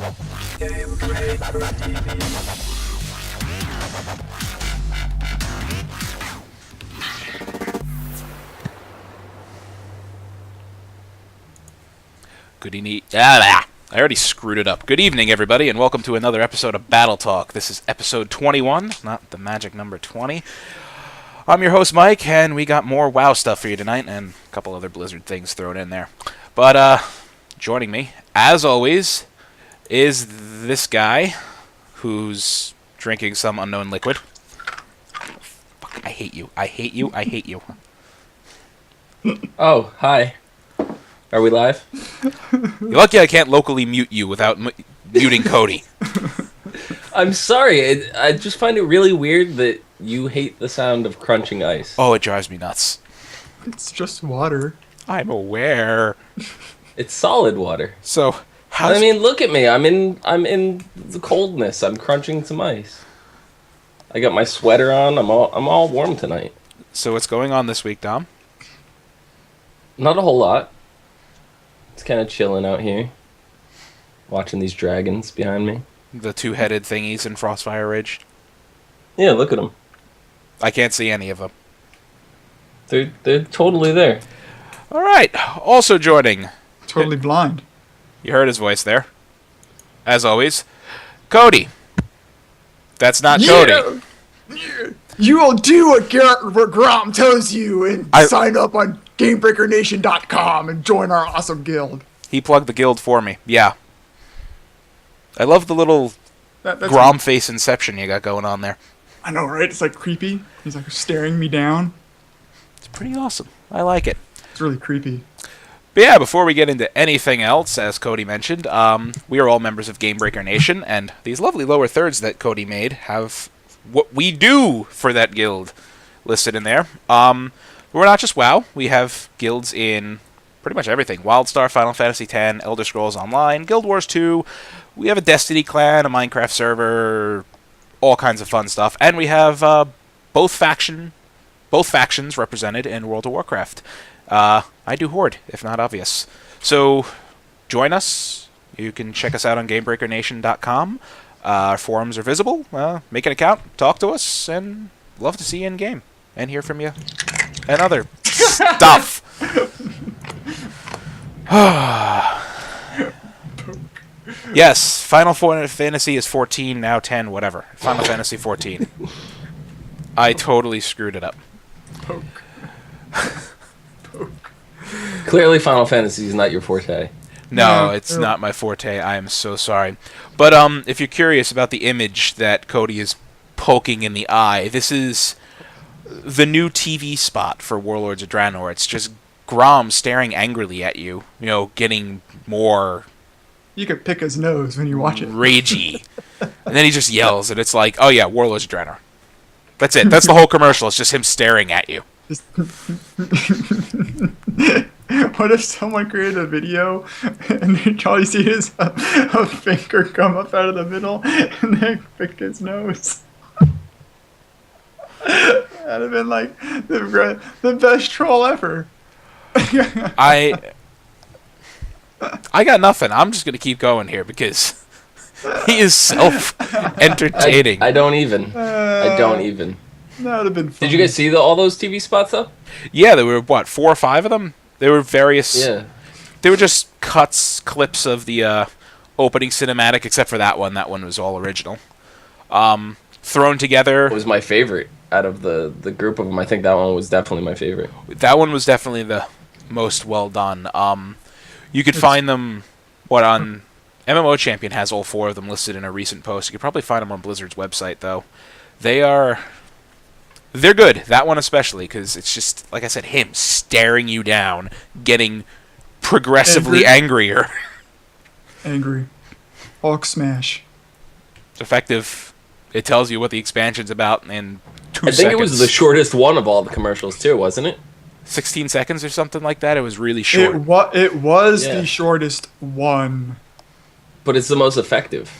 Good evening. I already screwed it up. Good evening, everybody, and welcome to another episode of Battle Talk. This is episode 21, not the magic number 20. I'm your host, Mike, and we got more WoW stuff for you tonight, and a couple other Blizzard things thrown in there. But, joining me, as always, is this guy who's drinking some unknown liquid. Fuck, I hate you. I hate you. I hate you. Oh, hi. Are we live? You're lucky I can't locally mute you without muting Cody. I'm sorry. I just find it really weird that you hate the sound of crunching ice. Oh, it drives me nuts. It's just water. I'm aware. It's solid water. So, I mean, look at me. I'm in the coldness. I'm crunching some ice. I got my sweater on. I'm all warm tonight. So what's going on this week, Dom? Not a whole lot. It's kind of chilling out here. Watching these dragons behind me. The two-headed thingies in Frostfire Ridge? Yeah, look at them. I can't see any of them. They're totally there. All right. Also joining. Totally blind. You heard his voice there. As always, Cody. That's not Cody. You will do what Grom tells you and sign up on GamebreakerNation.com and join our awesome guild. He plugged the guild for me. Yeah. I love the little Grom face inception you got going on there. I know, right? It's like creepy. He's like staring me down. It's pretty awesome. I like it. It's really creepy. But yeah, before we get into anything else, as Cody mentioned, we are all members of Gamebreaker Nation, and these lovely lower thirds that Cody made have what we do for that guild listed in there. We're not just WoW. We have guilds in pretty much everything. WildStar, Final Fantasy X, Elder Scrolls Online, Guild Wars 2. We have a Destiny clan, a Minecraft server, all kinds of fun stuff. And we have both factions represented in World of Warcraft. I do Horde, if not obvious. So, join us. You can check us out on GamebreakerNation.com. Our forums are visible. Make an account, talk to us, and love to see you in game and hear from you and other stuff. Yes, Final Fantasy is 14, now 10, whatever. Final Fantasy 14. I totally screwed it up. Poke. Clearly, Final Fantasy is not your forte. No, it's not my forte. I am so sorry. But if you're curious about the image that Cody is poking in the eye, this is the new TV spot for Warlords of Draenor. It's just Grom staring angrily at you, getting more... You could pick his nose when you watch it. Ragey. And then he just yells, and it's like, oh yeah, Warlords of Draenor. That's it. That's the whole commercial. It's just him staring at you. What if someone created a video and all you see is a finger come up out of the middle and then pick his nose? That'd have been like the best troll ever. I got nothing. I'm just going to keep going here because he is self-entertaining. I don't even. That would have been fun. Did you guys see all those TV spots, though? Yeah, there were, 4 or 5 of them? There were various... Yeah. They were just clips of the opening cinematic, except for that one. That one was all original. Thrown together... It was my favorite out of the group of them. I think that one was definitely my favorite. That one was definitely the most well done. You could find them... on... MMO Champion has all 4 of them listed in a recent post. You could probably find them on Blizzard's website, though. They're good. That one especially, because it's just, like I said, him staring you down, getting progressively angrier. Angry. Hulk smash. It's effective. It tells you what the expansion's about in 2 seconds. I think it was the shortest one of all the commercials, too, wasn't it? 16 seconds or something like that. It was really short. It was the shortest one. But it's the most effective.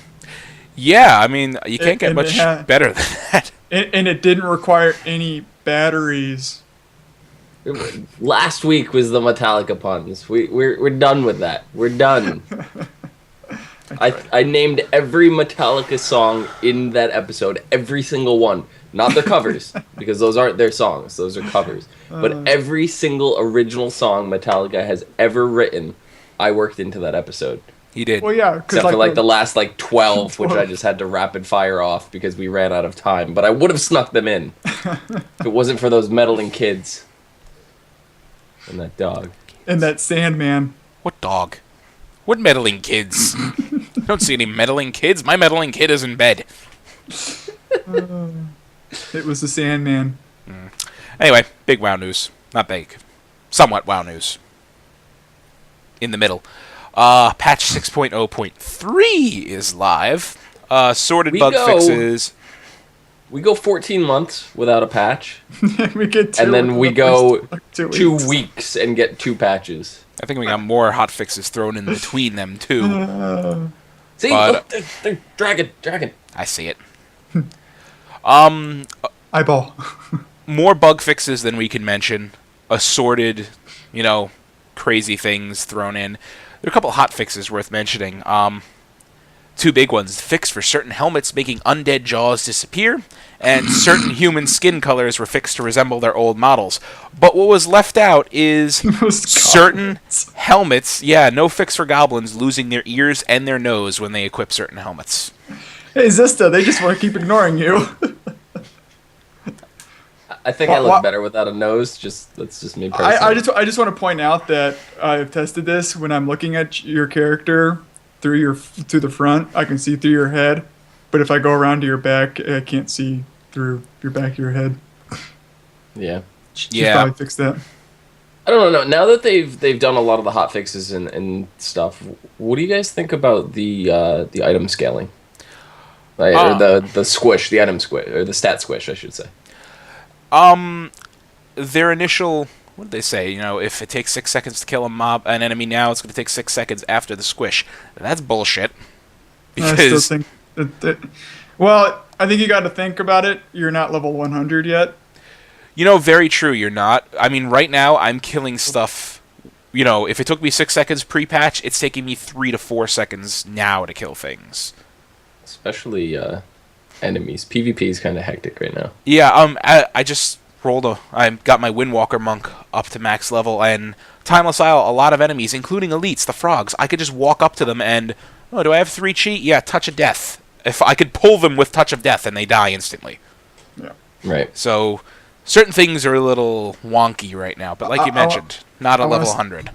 Yeah, I mean, you can't get much better than that. And it didn't require any batteries. Last week was the Metallica puns. We're done with that. We're done. I named every Metallica song in that episode, every single one. Not their covers, because those aren't their songs. Those are covers. But every single original song Metallica has ever written, I worked into that episode. He did. Well, yeah, Except for like the last 12, which I just had to rapid fire off because we ran out of time. But I would have snuck them in if it wasn't for those meddling kids and that dog. And that Sandman. What dog? What meddling kids? I don't see any meddling kids. My meddling kid is in bed. It was the Sandman. Anyway, big WoW news. Not big. Somewhat WoW news. In the middle. Patch 6.0.3 is live. Sorted bug fixes. We go 14 months without a patch. We get 2 and then we go like 2 weeks and get 2 patches. I think we got more hot fixes thrown in between them, too. See, But- look, they're dragon. I see it. Eyeball. More bug fixes than we can mention. Assorted, crazy things thrown in. There are a couple hot fixes worth mentioning. 2 big ones. Fix for certain helmets making undead jaws disappear, and certain human skin colors were fixed to resemble their old models. But what was left out is certain helmets. Yeah, no fix for goblins losing their ears and their nose when they equip certain helmets. Hey, Zista, they just want to keep ignoring you. I think I look better without a nose. That's just me personally. I just want to point out that I've tested this. When I'm looking at your character through the front, I can see through your head. But if I go around to your back, I can't see through your back of your head. Yeah. Should probably fix that. I don't know. Now that they've done a lot of the hot fixes and stuff, what do you guys think about the item scaling? Like, or the squish, the item squish, or the stat squish, I should say. Their initial, what did they say? If it takes 6 seconds to kill an enemy now, it's going to take 6 seconds after the squish. That's bullshit. I still think well, I think you got to think about it. You're not level 100 yet. Very true. You're not. I mean, right now I'm killing stuff. If it took me 6 seconds pre-patch, it's taking me 3 to 4 seconds now to kill things. Especially enemies. PvP is kind of hectic right now. Yeah. I just I got my Windwalker monk up to max level, and Timeless Isle, a lot of enemies, including elites, the frogs. I could just walk up to them and, do I have 3 cheat? Yeah, Touch of Death. If I could pull them with Touch of Death, and they die instantly. Yeah. Right. So certain things are a little wonky right now, but like you mentioned, not at level 100.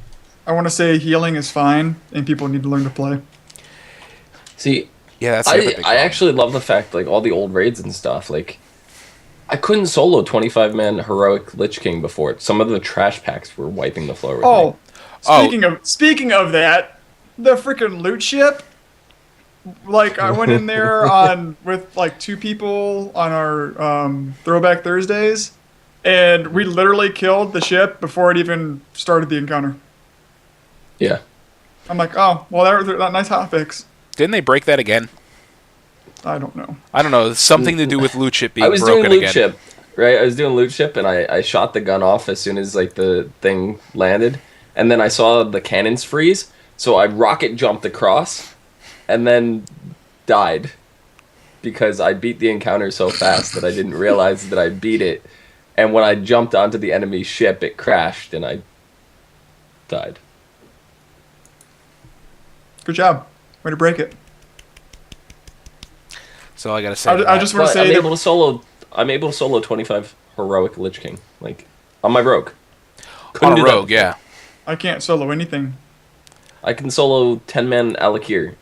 I want to say healing is fine, and people need to learn to play. See, yeah, that's the other big I problem. actually love the fact, like, all the old raids and stuff, like, I couldn't solo 25-man heroic Lich King before. Some of the trash packs were wiping the floor with me. Speaking of that, the freaking loot ship. Like, I went in there with like 2 people on our Throwback Thursdays, and we literally killed the ship before it even started the encounter. Yeah. I'm like, oh, well, that was a nice hotfix. Didn't they break that again? I don't know. I don't know. Something to do with loot ship being I was broken doing loot again. ship, right? I was doing loot ship, and I shot the gun off as soon as like the thing landed, and then I saw the cannons freeze, so I rocket jumped across, and then died because I beat the encounter so fast that I didn't realize that I beat it, and when I jumped onto the enemy ship, it crashed, and I died. Good job. Way to break it. So I gotta say, I just want to say I'm able to solo 25 heroic Lich King, like on my rogue. on a do that rogue, before. yeah. I can't solo anything. I can solo 10-man Alakir,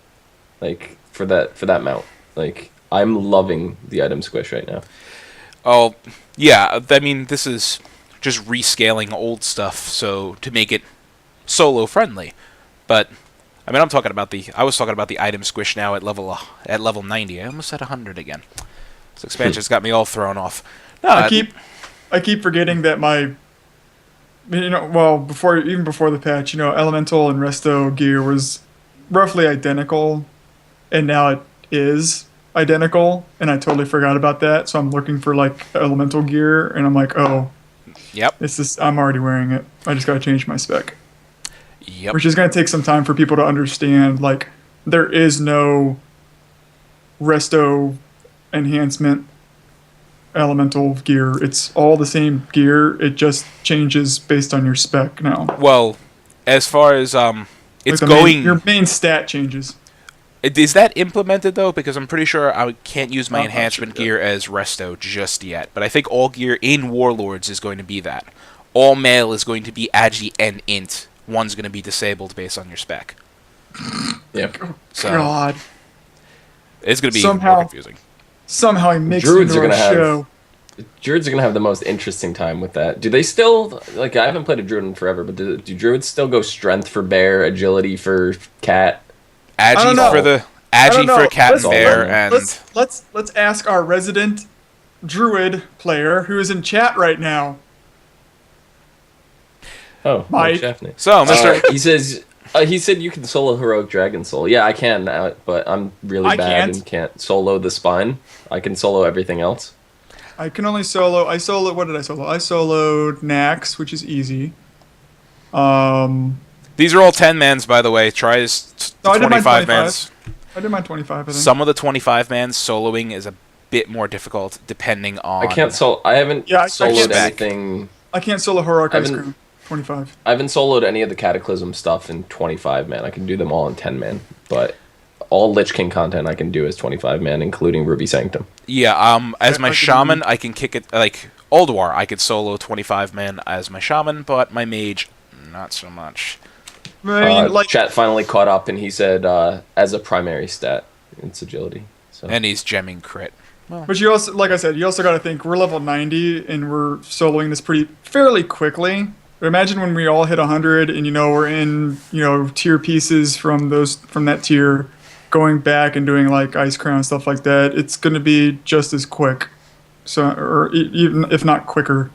like for that mount. Like I'm loving the item squish right now. Oh, yeah. I mean, this is just rescaling old stuff, so to make it solo friendly. But I mean, I was talking about the item squish now at level 90. I almost at 100 again. This expansion's got me all thrown off. No, I keep forgetting that before the patch, Elemental and Resto gear was roughly identical, and now it is identical, and I totally forgot about that. So I'm looking for like Elemental gear, and I'm like, oh, Yep. I'm already wearing it. I just gotta change my spec. Yep. Which is going to take some time for people to understand, like, there is no resto enhancement elemental gear. It's all the same gear. It just changes based on your spec now. Well, as far as it's Like going. your main stat changes. Is that implemented though? Because I'm pretty sure I can't use my Not enhancement sure. gear as resto just yet. But I think all gear in Warlords is going to be that. All mail is going to be agi and int. One's going to be disabled based on your spec. Yep. So God. it's going to be Somehow- more confusing. Somehow he makes Druids it are into gonna our have- show. Druids are gonna have the most interesting time with that. Do they still like? I haven't played a druid in forever, but do Druids still go strength for bear, agility for cat? don't Agi know. for the I don't agi know. for cat and Let's- bear, and Let's ask our resident druid player who is in chat right now. Oh, Mike. Shaftney. so Mr. He said you can solo heroic dragon soul. Yeah, I can, but I'm really I bad can't. and can't solo the spine. I can solo everything else. I can only solo. What did I solo? I soloed Nax, which is easy. These are all 10 mans, by the way. Try as No, I did mine 25 25. mans. I did mine 25. I think. Some of the 25 mans soloing is a bit more difficult depending on. I can't I haven't Yeah, I soloed can't- anything. I can't solo heroic I ice haven't- cream. 25. I haven't soloed any of the Cataclysm stuff in 25 man. I can do them all in 10 man, but all Lich King content I can do as 25 man, including Ruby Sanctum. Yeah, as my I can- shaman, I can kick it like Ulduar. I could solo 25 man as my shaman, but my mage, not so much. I mean, like, Chat finally caught up, and he said as a primary stat, it's agility. So And he's gemming crit. but you also, like I said, you also got to think we're level 90 and we're soloing this fairly quickly. Imagine when we all hit 100 and we're in tier pieces from that tier, going back and doing like Ice Crown stuff like that. It's going to be just as quick, so or even if not quicker.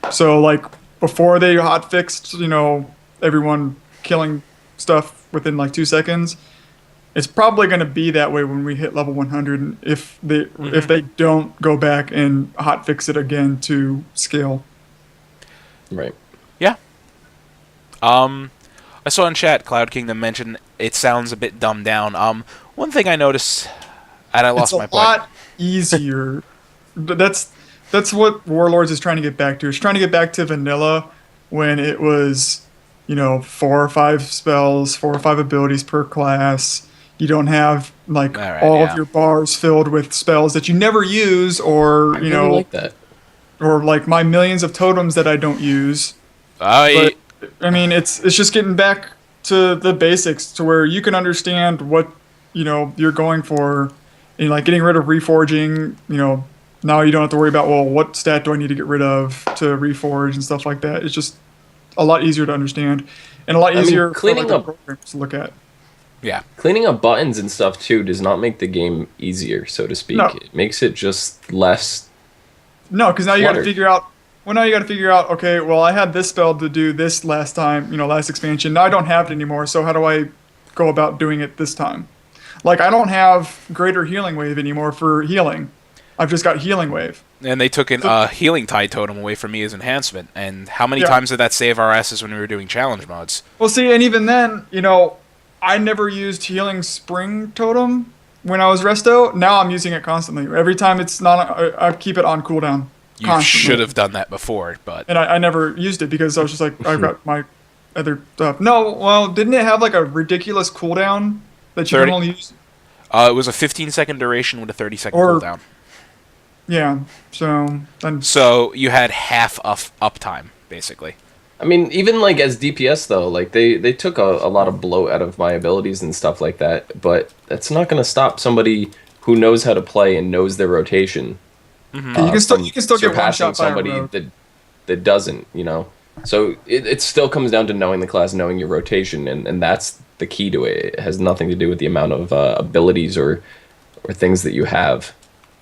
So like before they hot fixed, everyone killing stuff within like 2 seconds. It's probably going to be that way when we hit level 100 if they don't go back and hot fix it again to scale. right. Yeah. I saw in chat Cloud Kingdom mention it sounds a bit dumbed down. One thing I noticed, and I lost It's my a point. lot easier. That's what Warlords is trying to get back to. It's trying to get back to vanilla when it was 4 or 5 spells, 4 or 5 abilities per class. You don't have like All right, all yeah. of your bars filled with spells that you never use, or I really like that. or like my millions of totems that I don't use. I But I mean, it's just getting back to the basics, to where you can understand what you're going for, and like getting rid of reforging. Now you don't have to worry about, well, what stat do I need to get rid of to reforge and stuff like that. It's just a lot easier to understand and a lot mean, easier cleaning for up- programs to look at. yeah. Cleaning up buttons and stuff too does not make the game easier, so to speak. No. It makes it just less. No, because now you got to Cluttered. figure out. Well, now you got to figure out. Okay, well, I had this spell to do this last time. Last expansion. Now I don't have it anymore. So how do I go about doing it this time? Like I don't have Greater Healing Wave anymore for healing. I've just got Healing Wave. And they took an healing tide totem away from me as enhancement. And how many Yeah. times did that save our asses when we were doing challenge mods? Well, see, and even then, I never used Healing Spring Totem when I was resto. Now I'm using it constantly. Every time it's not, I keep it on cooldown. You Constantly. should have done that before, but And I never used it because I was just like, I've got my other stuff. No, well, didn't it have like a ridiculous cooldown that you 30. can only use? it was a 15-second duration with a 30-second Or- cooldown. Yeah, so then So you had half of uptime, basically. I mean, even like as DPS though, like they took a lot of bloat out of my abilities and stuff like that. But that's not going to stop somebody who knows how to play and knows their rotation. you can still from get one surpassing shot by a somebody rogue. that doesn't, So it still comes down to knowing the class, knowing your rotation, and that's the key to it. It has nothing to do with the amount of abilities or things that you have,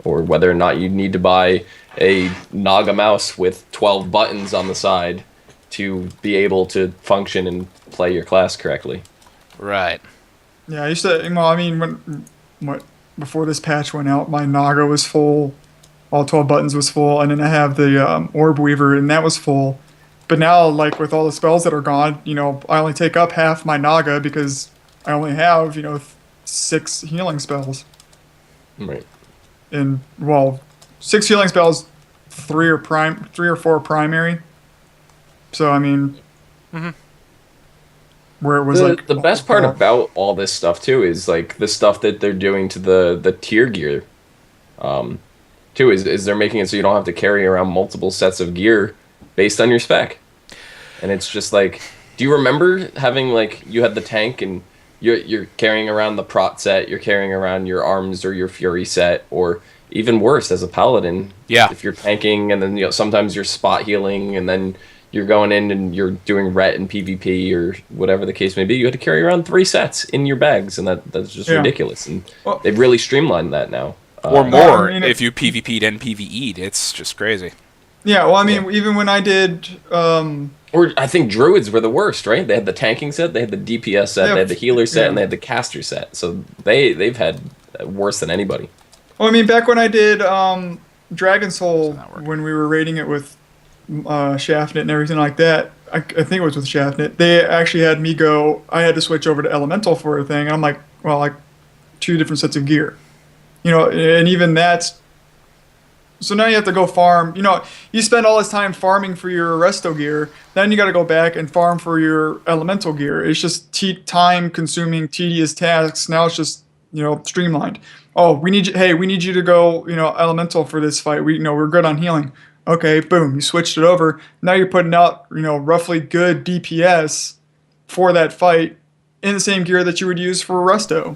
or whether or not you need to buy a Naga mouse with 12 buttons on the side to be able to function and play your class correctly. Right. Yeah, I used to. Well, I mean, before this patch went out, my Naga was full, all 12 buttons was full, and then I have the Orb Weaver, and that was full. But now, like with all the spells that are gone, I only take up half my Naga because I only have 6 healing spells, Right. and well, 6 healing spells, 3 or 4 primary. So I mean, where it was The best part about all this stuff too is like the stuff that they're doing to the tier gear. Too is they're making it so you don't have to carry around multiple sets of gear based on your spec. And it's just like, do you remember having like you had the tank and you're carrying around the prot set, you're carrying around your arms or your fury set, or even worse as a paladin. Yeah. If you're tanking and then sometimes you're spot healing and then you're going in and you're doing ret and PvP or whatever the case may be, you had to carry around 3 sets in your bags, and that's just ridiculous. And Well- they've really streamlined that now. Or more I mean, if you PvP'd and PvE'd. It's just crazy. Yeah, well, I mean, even when I did, Or I think druids were the worst, right? They had the tanking set, they had the DPS set, Yeah, they had the healer set, yeah. and they had the caster set. So they've had worse than anybody. well, I mean, back when I did Dragon Soul, not working. when we were raiding it with Shaftnet and everything like that, I think it was with Shaftnet. They actually had me go. I had to switch over to Elemental for a thing, and I'm like, well, like 2 different sets of gear, and even that's. So now you have to go farm. You spend all this time farming for your Resto gear. Then you got to go back and farm for your Elemental gear. It's just time-consuming, tedious tasks. Now it's just streamlined. Oh, we need you. Hey, we need you to go. Elemental for this fight. We're good on healing. Okay, boom. You switched it over. Now you're putting out roughly good DPS for that fight in the same gear that you would use for Resto.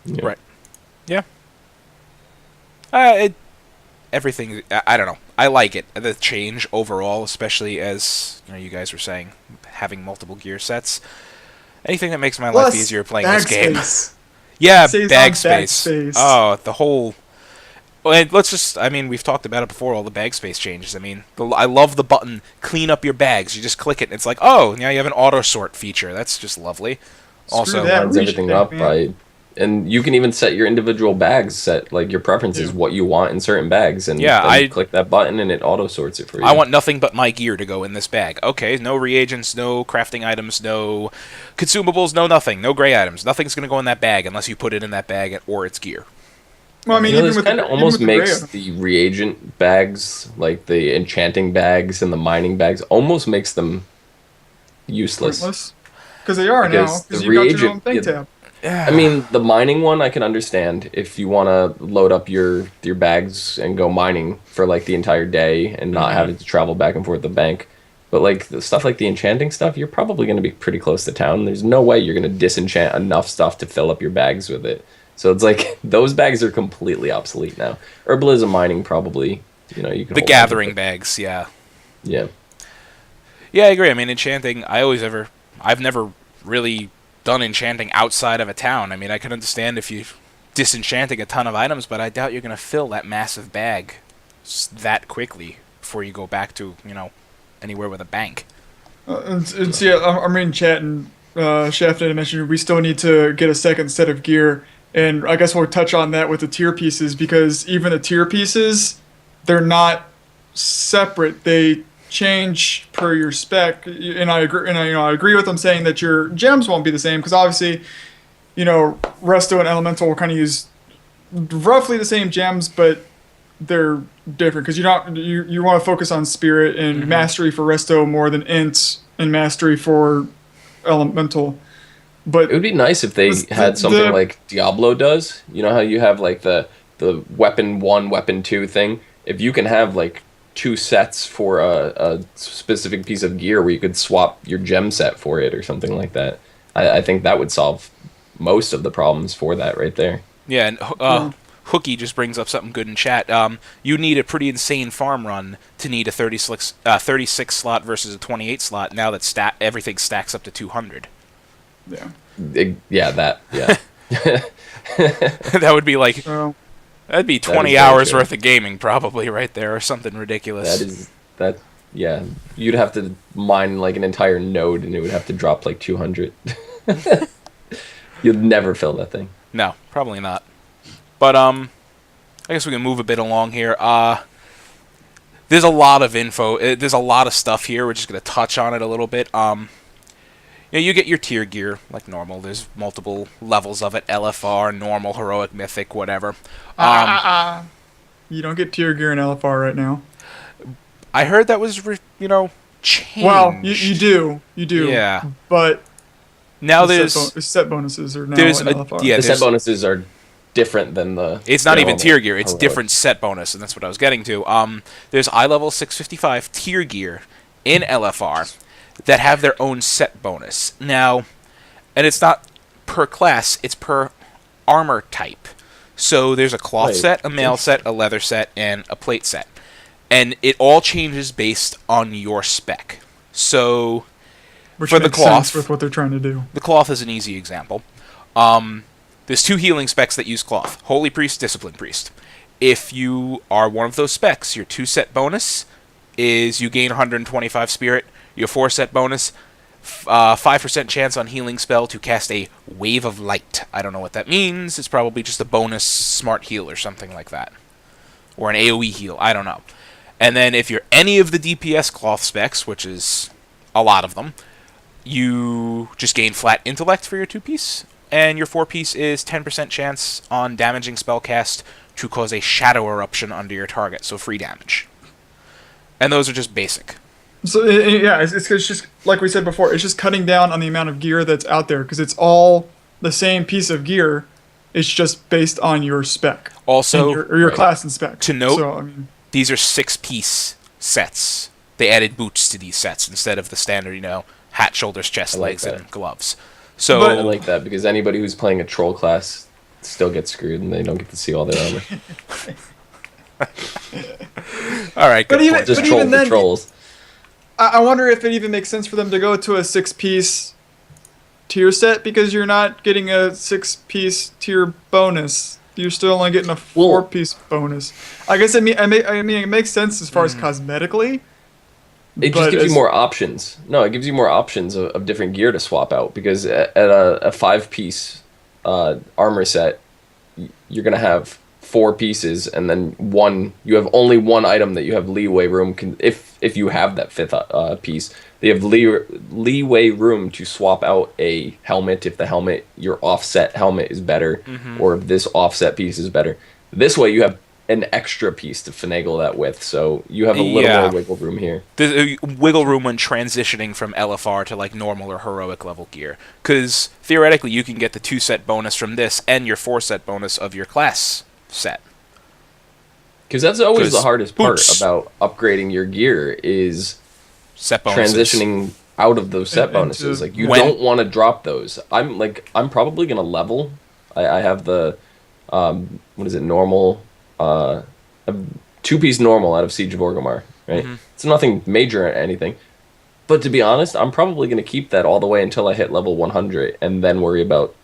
Yeah. Right. Yeah. Everything. I don't know. I like it. The change overall, especially as you guys were saying, having multiple gear sets. Anything that makes my life Plus, easier playing bag this game. space. Yeah, Saves bag on space. bag space. Oh, the whole. Well, and let's just. I mean, we've talked about it before. All the bag space changes. I mean, I love the button "Clean up your bags." You just click it, and it's like, oh, now you have an auto sort feature. That's just lovely. Also, that. Lines everything reach up check, by, and you can even set your individual bags, set like your preferences, Yeah. what you want in certain bags, and Yeah, then you click that button and it auto sorts it for you. I want nothing but my gear to go in this bag. Okay, no reagents, no crafting items, no consumables, no nothing, no gray items. Nothing's going to go in that bag unless you put it in that bag or its gear. Well, I mean, even this with kind of the, almost even with the makes gray- the reagent bags, like the enchanting bags and the mining bags, almost makes them useless. pointless. Because they are Because now. the Because you got your own reagent- thing yeah. tab. I mean, the mining one I can understand if you want to load up your bags and go mining for like the entire day and not having to travel back and forth to the bank. But like the stuff like the enchanting stuff, you're probably going to be pretty close to town. There's no way you're going to disenchant enough stuff to fill up your bags with it. So it's like those bags are completely obsolete now. Herbalism mining probably, you can The hold on to gathering it. bags, yeah. Yeah. Yeah, I agree. I mean, enchanting, I've never really done enchanting outside of a town. I mean, I can understand if you're disenchanting a ton of items, but I doubt you're going to fill that massive bag that quickly before you go back to, anywhere with a bank. Yeah, I'm reading chat and Shaft mentioned we still need to get a second set of gear. And I guess we'll touch on that with the tier pieces because even the tier pieces, they're not separate. They change per your spec. And I agree. And I agree with them saying that your gems won't be the same because obviously, Resto and Elemental will kind of use roughly the same gems, but they're different because you want to focus on Spirit and Mastery for Resto more than Int and Mastery for Elemental. But It would be nice if they The- had something the- like Diablo does. You know how you have like the weapon 1, weapon 2 thing? If you can have like 2 sets for a specific piece of gear where you could swap your gem set for it or something like that, I think that would solve most of the problems for that right there. Yeah, and Hooky just brings up something good in chat. You need a pretty insane farm run to need a 36 slot versus a 28 slot now that everything stacks up to 200. yeah, Yeah. That would be like... so That'd be That 20 is very hours true. worth of gaming probably right there or something ridiculous. Yeah. You'd have to mine like an entire node and it would have to drop like 200. You'd never fill that thing. No, probably not. But I guess we can move a bit along here. There's a lot of info. There's a lot of stuff here. We're just going to touch on it a little bit. you get your tier gear like normal. There's multiple levels of it: LFR, normal, heroic, mythic, whatever. You don't get tier gear in LFR right now. I heard that was changed. Well, you do. Yeah. But Now the there's set bonuses are now there's in LFR. The set bonuses are different than the. It's not even normal tier gear. It's heroic. different set bonus, and that's what I was getting to. There's eye level 655 tier gear in LFR that have their own set bonus. Now, and it's not per class, it's per armor type. So there's a cloth Right. set, a mail set, a leather set, and a plate set. And it all changes based on your spec. So Which for the makes cloth- sense with what they're trying to do. the cloth is an easy example. There's 2 healing specs that use cloth: Holy Priest, Discipline Priest. If you are one of those specs, your 2 set bonus is you gain 125 spirit. Your 4 set bonus, 5% chance on healing spell to cast a Wave of Light. I don't know what that means. It's probably just a bonus smart heal or something like that. Or an AoE heal. I don't know. And then if you're any of the DPS cloth specs, which is a lot of them, you just gain flat intellect for your 2-piece, and your 4-piece is 10% chance on damaging spellcast to cause a shadow eruption under your target, so free damage. And those are just basic. So yeah, it's just like we said before. It's just cutting down on the amount of gear that's out there because it's all the same piece of gear. It's just based on your spec, Also, and your right. class and spec. To note- so, I mean, these are 6-piece sets. They added boots to these sets instead of the standard, hat, shoulders, chest, I like legs, that. and gloves. So But- I like that because anybody who's playing a troll class still gets screwed and they don't get to see all their armor. all right, But good even- point. Just But troll even for then- trolls. I wonder if it even makes sense for them to go to a 6-piece tier set because you're not getting a 6-piece tier bonus. You're still only getting a 4-piece bonus. I guess it makes sense as far as cosmetically. It but just gives as- you more options. No, it gives you more options of different gear to swap out because at a 5-piece armor set, you're gonna have 4 pieces, and then you have only one item that you have leeway room. If you have that 5th piece, they have leeway room to swap out a helmet if your offset helmet is better, or if this offset piece is better. This way, you have an extra piece to finagle that with, so you have a little Yeah. more wiggle room here. There's wiggle room when transitioning from LFR to like normal or heroic level gear, because theoretically you can get the 2-set bonus from this and your 4-set bonus of your class set. Because that's always 'Cause the hardest part boots. about upgrading your gear is Set bonuses. transitioning out of those set Into- bonuses. Like you When- don't want to drop those. I'm probably gonna level. I have the what is it, normal, a 2-piece normal out of Siege of Orgrimmar, right? It's nothing major or anything. But to be honest, I'm probably gonna keep that all the way until I hit level 100 and then worry about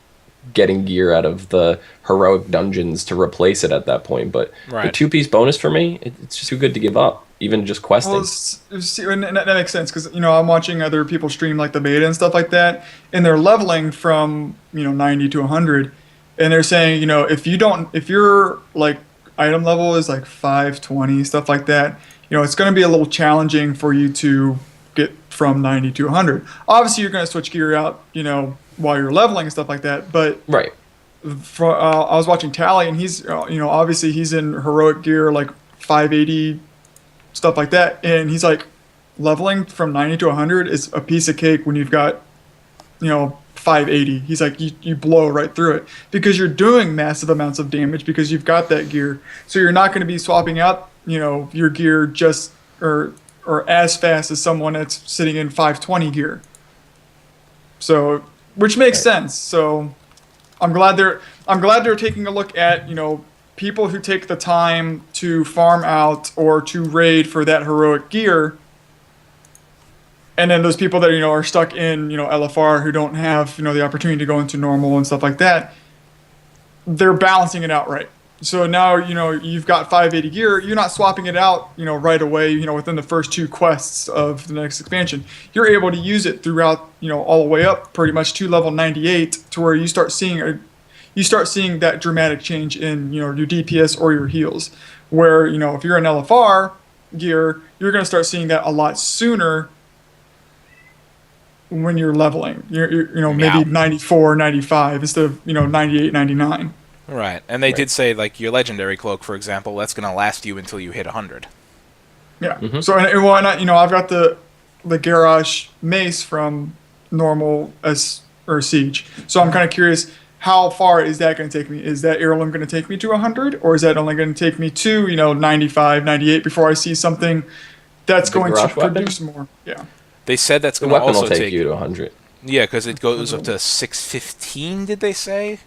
getting gear out of the heroic dungeons to replace it at that point. But the Right. 2-piece bonus for me, it's just too good to give up, even just questing. Well, and that makes sense because I'm watching other people stream like the beta and stuff like that, and they're leveling from 90 to 100, and they're saying if your like item level is like 520 stuff like that, it's going to be a little challenging for you to get from 90 to 100. Obviously, you're going to switch gear out while you're leveling and stuff like that, but Right. I was watching Tally, and he's obviously he's in heroic gear like 580 stuff like that, and he's like leveling from 90 to 100 is a piece of cake when you've got 580. He's like you blow right through it because you're doing massive amounts of damage because you've got that gear, so you're not going to be swapping out your gear just or as fast as someone that's sitting in 520 gear. So which makes sense. So I'm glad they're taking a look at people who take the time to farm out or to raid for that heroic gear, and then those people that are stuck in LFR who don't have the opportunity to go into normal and stuff like that. They're balancing it out right. So now you've got 580 gear. You're not swapping it out right away. Within the first 2 quests of the next expansion, you're able to use it throughout all the way up pretty much to level 98 to where you start seeing that dramatic change in your DPS or your heals. Where if you're in LFR gear, you're going to start seeing that a lot sooner when you're leveling. You're you know, Meow. maybe 94, 95 instead of, 98, 99. Right, and they Right. did say like your legendary cloak, for example, that's going to last you until you hit 100. Yeah. Mhm. So and why not? I've got the Garrosh mace from normal as or siege. So I'm kind of curious, how far is that going to take me? Is that heirloom going to take me to 100, or is that only going to take me to 95, 98 before I see something that's The going to Garrosh weapon? produce more? Yeah. They said that's The going to weapon also will take you to 100. Yeah, because it goes up to 615. Did they say?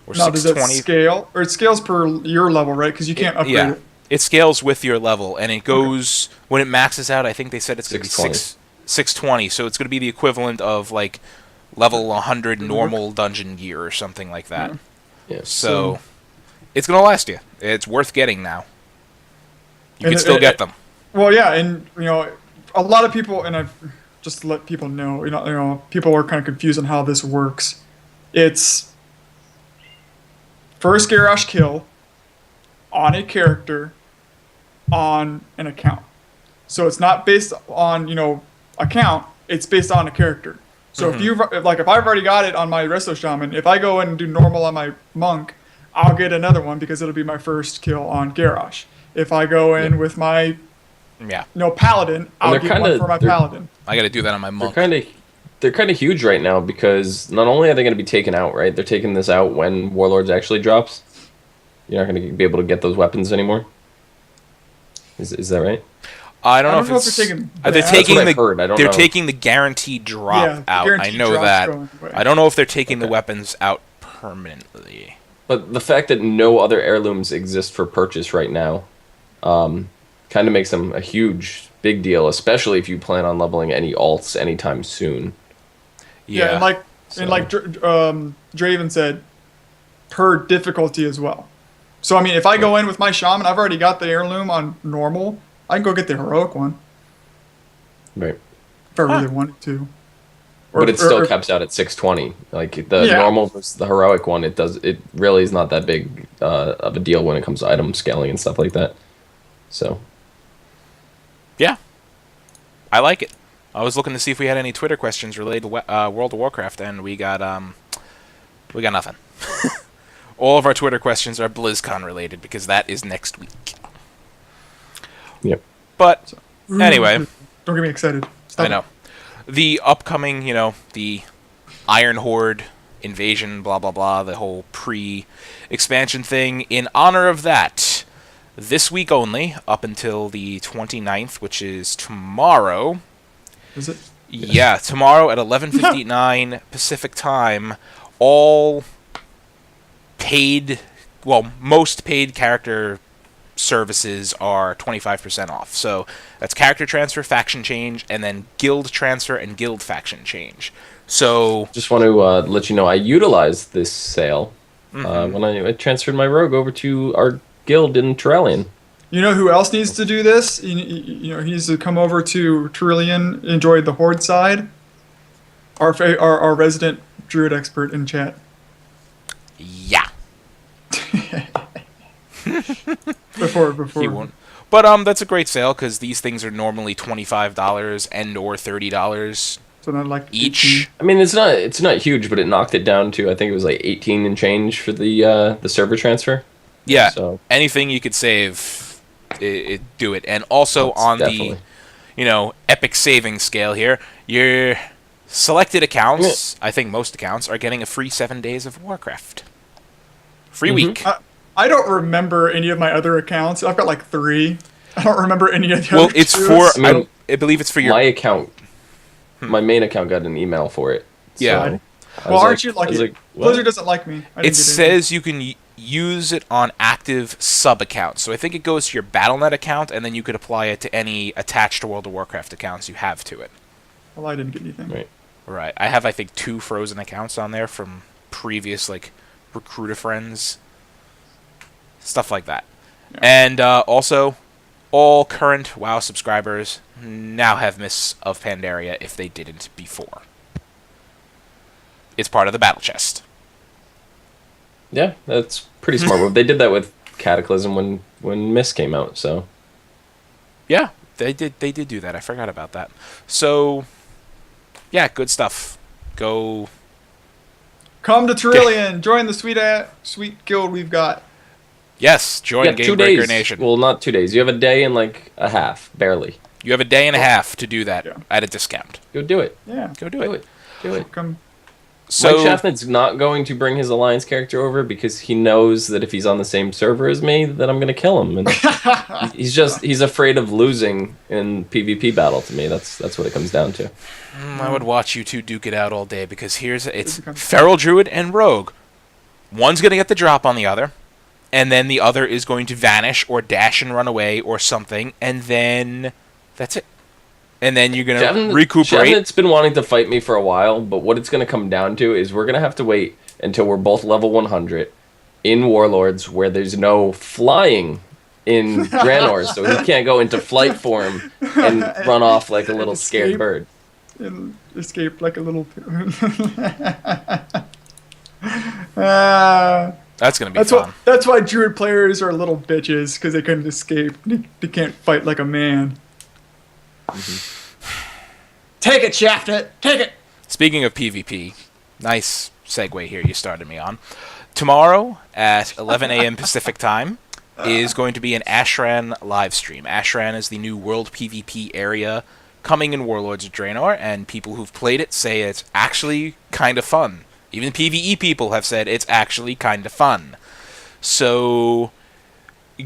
Or Now does that 620? scale, or it scales per your level, right? Because you can't upgrade Yeah, it. it scales with your level, and it goes when it maxes out. I think they said it's going to be 620. So it's going to be the equivalent of like level 100 normal dungeon gear or something like that. Yeah. So it's going to last you. It's worth getting now. You And can still get them. Well, yeah, and a lot of people, and I've just to let people know, people are kind of confused on how this works. It's first Garrosh kill on a character on an account. So it's not based on account. It's based on a character. So if I've already got it on my Resto Shaman, if I go in and do normal on my monk, I'll get another one because it'll be my first kill on Garrosh. If I go in with my Yeah, paladin, I'll they're get one for my they're- paladin. I got to do that on my monk. They're kind of huge right now because not only are they going to be taken out, right? They're taking this out when Warlords actually drops. You're not going to be able to get those weapons anymore. Is that right? I don't know I if don't know if it's they're taking they're that. That's taking what the I've heard. I don't they're know. taking the guaranteed drop Yeah, the out. I guaranteed know drop's that. going away. I don't know if they're taking the Okay. weapons out permanently. But the fact that no other heirlooms exist for purchase right now, kind of makes them a big deal, especially if you plan on leveling any alts anytime soon. Yeah, and like Draven said, per difficulty as well. So I mean, if I go in with my shaman, I've already got the heirloom on normal. I can go get the heroic one Right. if I really wanted to. But it still caps out at 620. Like the Yeah. normal versus the heroic one, it really is not that big of a deal when it comes to item scaling and stuff like that. So yeah, I like it. I was looking to see if we had any Twitter questions related to World of Warcraft, and we got nothing. All of our Twitter questions are BlizzCon related because that is next week. yep. But anyway, Don't get me excited. Stop I know the upcoming, the Iron Horde invasion, blah blah blah, the whole pre-expansion thing. In honor of that, this week only, up until the 29th, which is tomorrow. Is it? Yeah, tomorrow at 11:59 Pacific time, all most paid character services are 25% off. So that's character transfer, faction change, and then guild transfer and guild faction change. So Just want to let you know I utilized this sale when I transferred my rogue over to our guild in Terrellian. You know who else needs to do this? He needs to come over to Trillion, enjoy the Horde side. Our resident druid expert in chat. yeah, Before he won't. But that's a great sale because these things are normally $25 and or $30 So not like each. I mean, it's not huge, but it knocked it down to I think it was like 18 and change for the server transfer. Yeah, So anything you could save, do it. And also That's on definitely. the, epic saving scale here, your selected accounts, I think most accounts, are getting a free 7 days of Warcraft. Free week. I don't remember any of my other accounts. I've got like 3. I don't remember any of the Well, other it's twos. for, I mean, I believe it's for your, my account, my main account got an email for it. Yeah. So I Well, was aren't you I lucky? was like, what? Blizzard doesn't like me. I it didn't get anything. says you can use it on active sub-accounts. So I think it goes to your Battle.net account, and then you could apply it to any attached World of Warcraft accounts you have to it. Well, I didn't get anything. Right. Right. I have, I think, 2 frozen accounts on there from previous, recruiter friends. Stuff like that. Yeah. And also, all current WoW subscribers now have Mists of Pandaria if they didn't before. It's part of the battle chest. Yeah, that's pretty smart move. They did that with Cataclysm when Mist came out. So Yeah, they did do that. I forgot about that. So, yeah, good stuff. Go. Come to Trillion. Join the sweet guild we've got. Yes, join You have 2 Gamebreaker days. Nation. Well, not 2 days. You have a day and like a half, barely. You have a day and a half to do that Yeah. at a discount. Go do it. Yeah. Go do Do it. it. Do it. Come. So, Mike Shaftnet's not going to bring his Alliance character over because he knows that if he's on the same server as me, that I'm going to kill him. And he's afraid of losing in PvP battle to me. That's what it comes down to. I would watch you two duke it out all day because it's becomes- Feral Druid and Rogue. One's going to get the drop on the other, and then the other is going to vanish or dash and run away or something, and then that's it. And then you're going to recuperate. Shavnet's been wanting to fight me for a while, but what it's going to come down to is we're going to have to wait until we're both level 100 in Warlords where there's no flying in Draenor, so he can't go into flight form and run off like a little scared Escape. bird. And escape like a little. That's going to be fun. That's why Druid players are little bitches because they couldn't escape. They can't fight like a man. Take it, Shafted. Take it. Speaking of PvP, nice segue here you started me on. Tomorrow at 11 a.m. Pacific time is going to be an Ashran live stream. Ashran is the new world PvP area coming in Warlords of Draenor, and people who've played it say it's actually kind of fun. Even PvE people have said it's actually kind of fun. So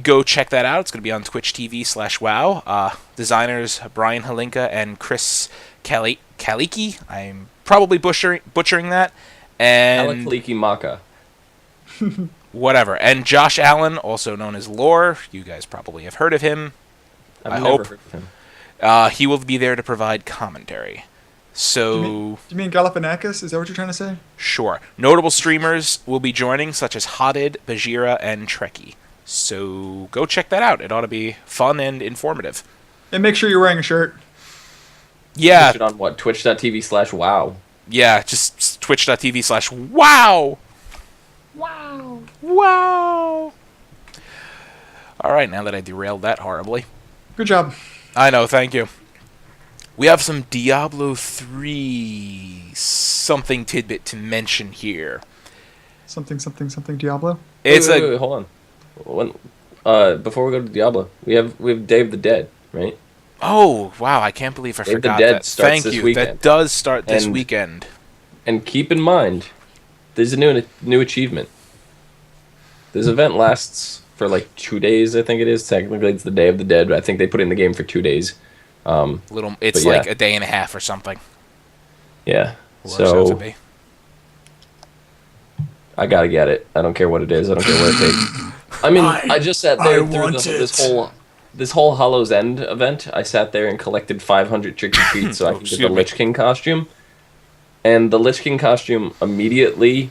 go check that out. It's going to be on Twitch TV/WoW. Designers Brian Halinka and Chris Kaliki. I'm probably butchering that. And Alakaliki Maka. whatever. And Josh Allen, also known as Lore. You guys probably have heard of him. I've I never hope. heard of him. He will be there to provide commentary. So, Do you mean Galifianakis? Is that what you're trying to say? sure. Notable streamers will be joining, such as Hodded, Bajira, and Trekkie. So, go check that out. It ought to be fun and informative. And make sure you're wearing a shirt. Yeah, Twitch it on what? Twitch.tv/wow. yeah, just twitch.tv/wow. Wow. Alright, now that I derailed that horribly. Good job. I know, thank you. We have some Diablo 3 something tidbit to mention here. Something Diablo. It's Wait, hold on. Before we go to Diablo, we have Day of the Dead, right? Oh, wow, I can't believe I Day of the forgot Dead that. starts Thank this you. weekend. That does start this And- weekend. And keep in mind, there's a new achievement. This event lasts for like 2 days, I think it is. Technically, it's the Day of the Dead, but I think they put it in the game for 2 days. It's but yeah. like a day and a half or something. Yeah. Works out to So be. I gotta get it. I don't care what it is. I don't care what it takes. I mean, I just sat there through this whole Hollow's End event. I sat there and collected 500 trick or treats so I could get excuse the me. Lich King costume. And the Lich King costume immediately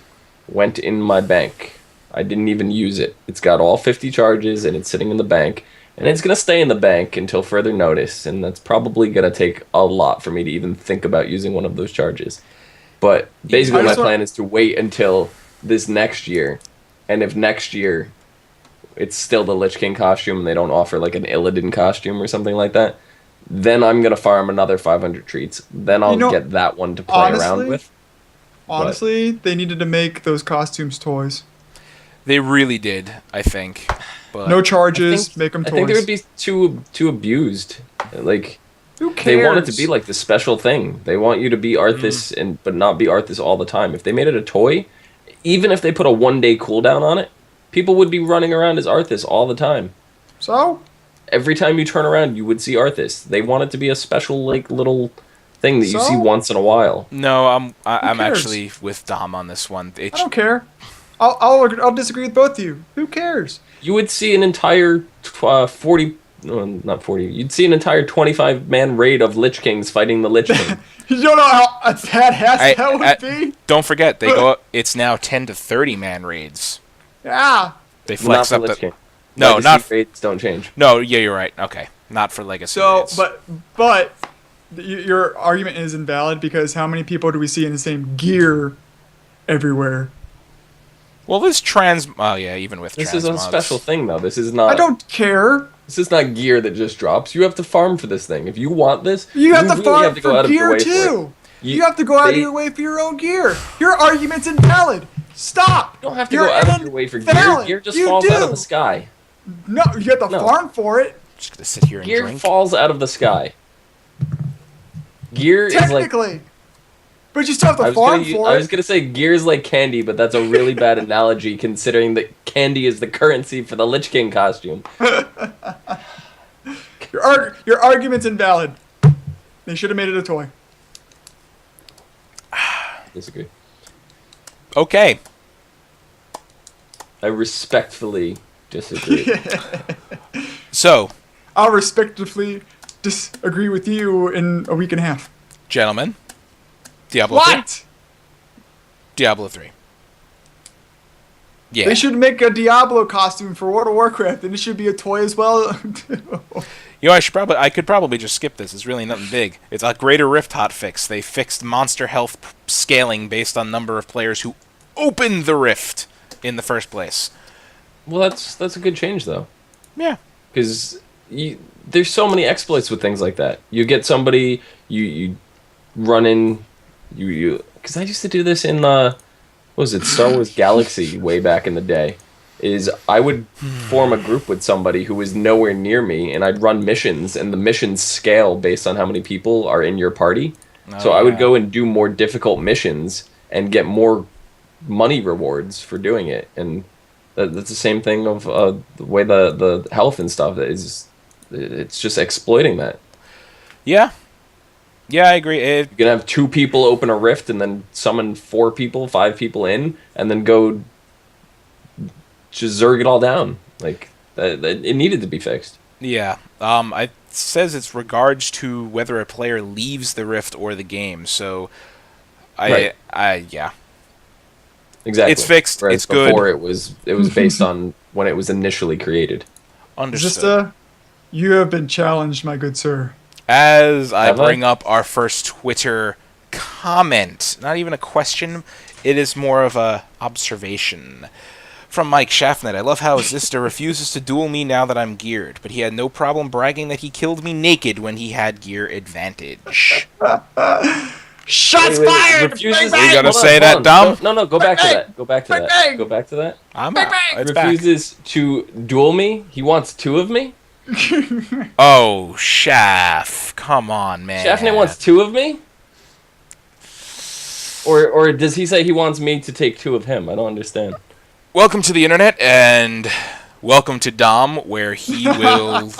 went in my bank. I didn't even use it. It's got all 50 charges and it's sitting in the bank. And it's going to stay in the bank until further notice. And that's probably going to take a lot for me to even think about using one of those charges. But basically I my just want- plan is to wait until this next year. And if next year it's still the Lich King costume and they don't offer like an Illidan costume or something like that, then I'm going to farm another 500 treats. Then I'll get that one to play around with. Honestly, they needed to make those costumes toys. They really did, I think. But No charges, make them I toys. think they would be too abused. Like Who cares? they want it to be like the special thing. They want you to be Arthas but not be Arthas all the time. If they made it a toy, even if they put a 1-day cooldown on it, people would be running around as Arthas all the time. So? Every time you turn around, you would see Arthas. They want it to be a special like little thing that you So? see once in a while. no, I'm cares? actually with Dom on this one. I don't care. I'll disagree with both of you. Who cares? You would see an entire 40, no, not 40. You'd see an entire 25-man raid of Lich Kings fighting the Lich King. You don't know how badass that would be? Don't forget, they go. It's now 10 to 30 man raids. Yeah. They Not flex for up Lich the. King. No, Legacy not. raids don't change. No, yeah, you're right. Okay, not for legacy. So, raids. but your argument is invalid because how many people do we see in the same gear everywhere? Well, this trans. Oh yeah, even with This is a transmogs. special thing, though. This is not. I don't care. This is not gear that just drops. You have to farm for this thing. If you want this, You have to really farm have to go for out of your gear way for it. too. You have to go out of they- your way for your own gear. Your argument's invalid. Stop. You don't have to You're go out of your way for gear. invalid. Gear just You falls do. out of the sky. No, you have to No. farm for it. Just gonna sit here and Gear drink. falls out of the sky. Gear is like. Technically. But you still have I to was, farm gonna, for I it. was gonna say gear is like candy, but that's a really bad analogy considering that candy is the currency for the Lich King costume. Your argument's invalid. They should have made it a toy. Disagree. Okay. I respectfully disagree. So, I'll respectfully disagree with you in a week and a half. gentlemen, Diablo 3. What? Diablo 3. Yeah. They should make a Diablo costume for World of Warcraft, and it should be a toy as well. You know, I could probably just skip this. It's really nothing big. It's a Greater Rift hotfix. They fixed monster health scaling based on number of players who opened the rift in the first place. Well, that's a good change though, Yeah. because there's so many exploits with things like that. You get somebody, you run in, because I used to do this in what was it, Star Wars Galaxy way back in the day. Is I would form a group with somebody who was nowhere near me, and I'd run missions, and the missions scale based on how many people are in your party. So I would go and do more difficult missions and get more money rewards for doing it, and that's the same thing of the way the health and stuff is. It's just exploiting that. Yeah. Yeah, I agree. You can have 2 people open a rift and then summon 4 people, 5 people in, and then go just zerg it all down. Like it needed to be fixed. Yeah. It says it's regards to whether a player leaves the rift or the game. So, Right. Yeah. Exactly. It's fixed. Whereas It's good. before it was based on when it was initially created. Understood. Zista, you have been challenged, my good sir. As I Have I? bring up our first Twitter comment, not even a question, it is more of a observation. From Mike Shaffnet, I love how Zista refuses to duel me now that I'm geared, but he had no problem bragging that he killed me naked when he had gear advantage. Shots Wait, fired! refuses- Bang, You bang! gotta hold on, say hold that, on. Dom? No, go back to Bang, that. Go back to bang, that. bang. Go back to that. I'm Bang, out. bang. It's back. Refuses to duel me. He wants 2 of me. Oh, Shaff. Come on, man. Shaffnet wants 2 of me. Or does he say he wants me to take 2 of him? I don't understand. Welcome to the internet, and welcome to Dom, where he will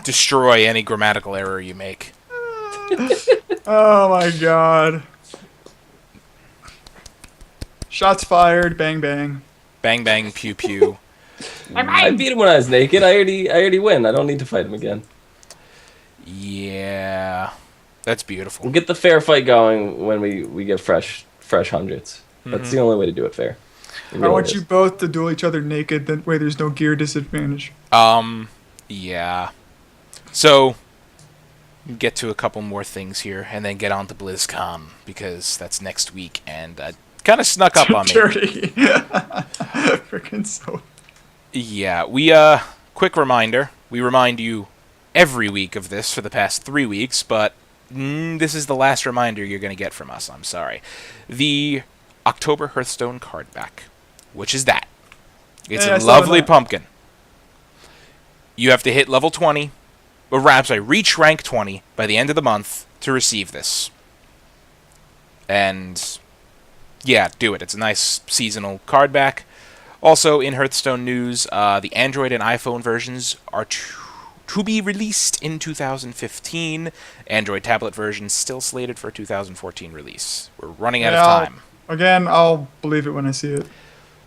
destroy any grammatical error you make. Oh my god. Shots fired, bang bang. Bang, bang, pew, pew. I beat him when I was naked. I already win. I don't need to fight him again. Yeah. That's beautiful. We'll get the fair fight going when we get fresh hundreds. That's the only way to do it fair. It I really want is. you both to duel each other naked, that way there's no gear disadvantage. Yeah. So, get to a couple more things here, and then get on to BlizzCon, because that's next week, and kind of snuck up on me. Dirty. Freaking so. Yeah, quick reminder, we remind you every week of this for the past 3 weeks, but this is the last reminder you're going to get from us, I'm sorry. The October Hearthstone card back. Which is that? It's Yeah, I a saw lovely that. pumpkin. You have to hit level 20, or reach rank 20 by the end of the month to receive this. And yeah, do it. It's a nice seasonal card back. Also, in Hearthstone news, the Android and iPhone versions are to be released in 2015. Android tablet version still slated for 2014 release. We're running out of time. Again, I'll believe it when I see it.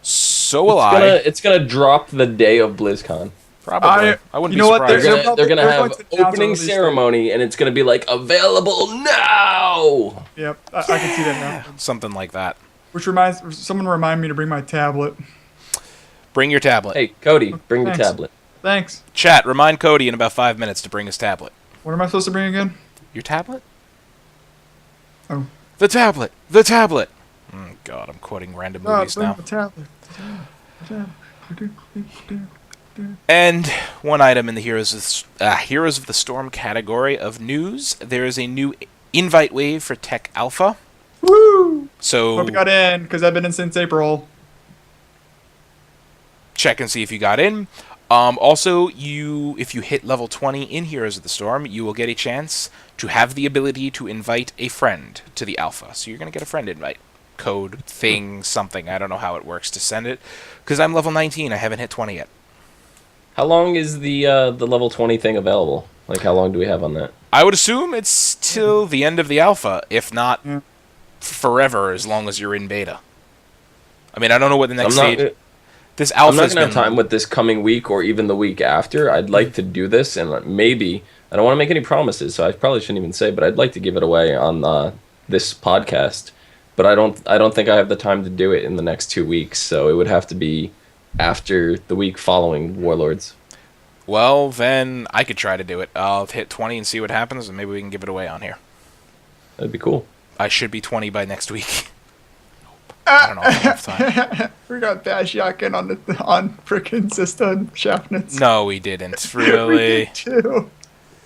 So will I. It's gonna drop the day of BlizzCon. Probably. I wouldn't you be know what, surprised. They're gonna They're have going to announce all opening these ceremony, and it's gonna be like available now. Yep, I can see that now. Something like that. Which someone remind me to bring my tablet. Bring your tablet. Hey, Cody, bring Thanks. the tablet. Thanks. Chat, remind Cody in about 5 minutes to bring his tablet. What am I supposed to bring again? Your tablet? Oh. The tablet! The tablet! God, I'm quoting random movies bring now. the tablet. And one item in the Heroes of the Storm category of news. There is a new invite wave for Tech Alpha. Woo! So Hope you got in, because I've been in since April. check and see if you got in. Also, if you hit level 20 in Heroes of the Storm, you will get a chance to have the ability to invite a friend to the alpha. So you're going to get a friend invite. Code, thing, something. I don't know how it works to send it. Because I'm level 19, I haven't hit 20 yet. How long is the level 20 thing available? Like, how long do we have on that? I would assume it's till the end of the alpha, if not forever, as long as you're in beta. I mean, I don't know what the next stage... This I'm alpha not going to have time with this coming week or even the week after. I'd like to do this, and maybe... I don't want to make any promises, so I probably shouldn't even say, but I'd like to give it away on this podcast. But I don't think I have the time to do it in the next 2 weeks, so it would have to be after the week following Warlords. Well, then I could try to do it. I'll hit 20 and see what happens, and maybe we can give it away on here. That'd be cool. I should be 20 by next week. I don't know if I have time. We got Bashiak in on frickin' System Shaftnets. No, we didn't. We Really? did too.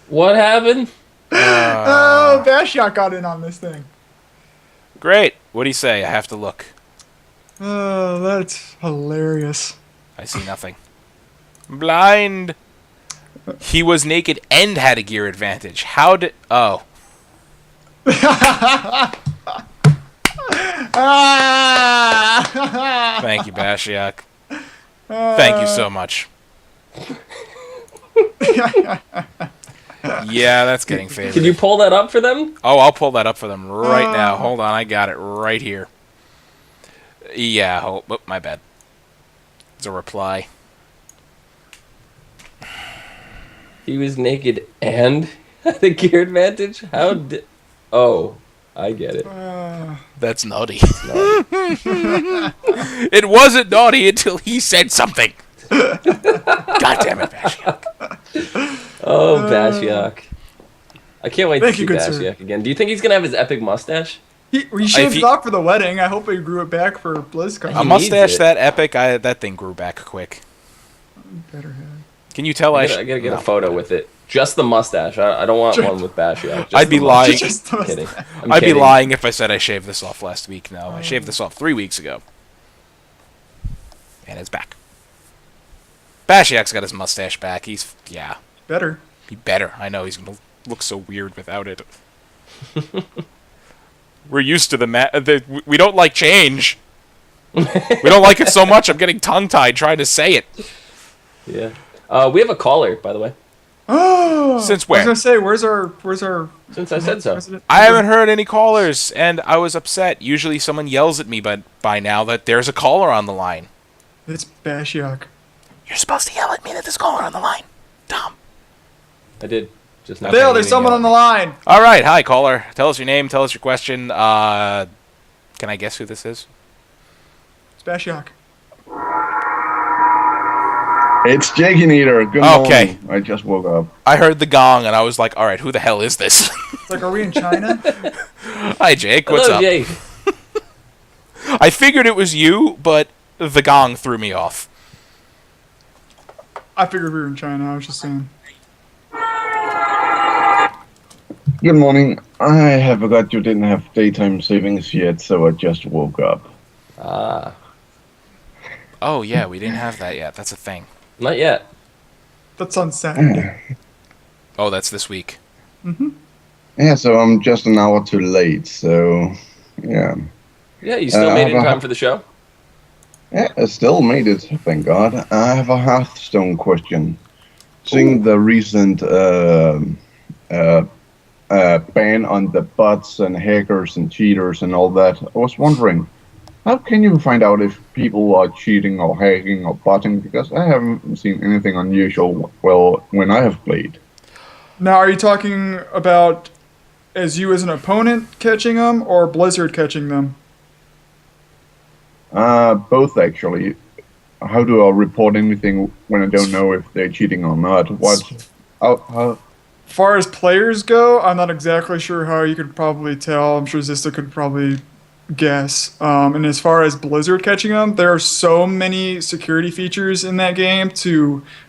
What happened? Oh, Bashiak got in on this thing. Great. What do you say? I have to look. Oh, that's hilarious. I see nothing. Blind. He was naked and had a gear advantage. How did... Oh. Thank you, Bashiak. Thank you so much. Yeah, that's getting favored. Can you pull that up for them? Oh, I'll pull that up for them right now. Hold on, I got it right here. Yeah, oh, my bad. It's a reply. He was naked and had a gear advantage? How did... Oh, I get it. That's naughty. It wasn't naughty until he said something. God damn it, Bashiak. Oh, Bashiak. I can't wait to Thank see you, good sir. Bashiak again. Do you think he's going to have his epic mustache? He shaved it off for the wedding. I hope he grew it back for BlizzCon. A mustache that epic, that thing grew back quick. Better have. Can you tell I gotta get a photo with it. Just the mustache. I don't want one with Bashiak. I'd be lying. Just I'm kidding. I'd be lying if I said I shaved this off last week. No, I shaved this off 3 weeks ago. And it's back. Bashiak's got his mustache back. He's, yeah. Better. Be better. I know, he's going to look so weird without it. We're used to we don't like change. We don't like it so much, I'm getting tongue-tied trying to say it. Yeah. We have a caller, by the way. Oh. Since when? I was gonna say, where's our Since I said so. president? I haven't heard any callers, and I was upset. Usually someone yells at me by now that there's a caller on the line. It's Bashiak. You're supposed to yell at me that there's a caller on the line. Tom. I did. Just not. Dale, there's someone on the line. All right, hi caller. Tell us your name. Tell us your question. Can I guess who this is? It's Bashiak. It's Jake Eater. Good Okay. morning. I just woke up. I heard the gong and I was like, all right, who the hell is this? It's like, are we in China? Hi Jake, what's Hello, up? Jake. I figured it was you, but the gong threw me off. I figured we were in China. I was just saying. Good morning. I forgot you didn't have daytime savings yet, so I just woke up. Ah, Oh yeah, we didn't have that yet. That's a thing. not yet. That's on Saturday. Oh, that's this week. Yeah, so I'm just an hour too late, so yeah. Yeah, you still made it in but- time for the show? Yeah, I still made it, thank God. I have a Hearthstone question. Seeing the recent ban on the bots and hackers and cheaters and all that, I was wondering, how can you find out if people are cheating or hacking or botting? Because I haven't seen anything unusual, well, when I have played. Now, are you talking about as you as an opponent catching them or Blizzard catching them? Both, actually. How do I report anything when I don't know if they're cheating or not? How As far as players go, I'm not exactly sure how you could probably tell. I'm sure Zista could probably guess. And as far as Blizzard catching them, there are so many security features in that game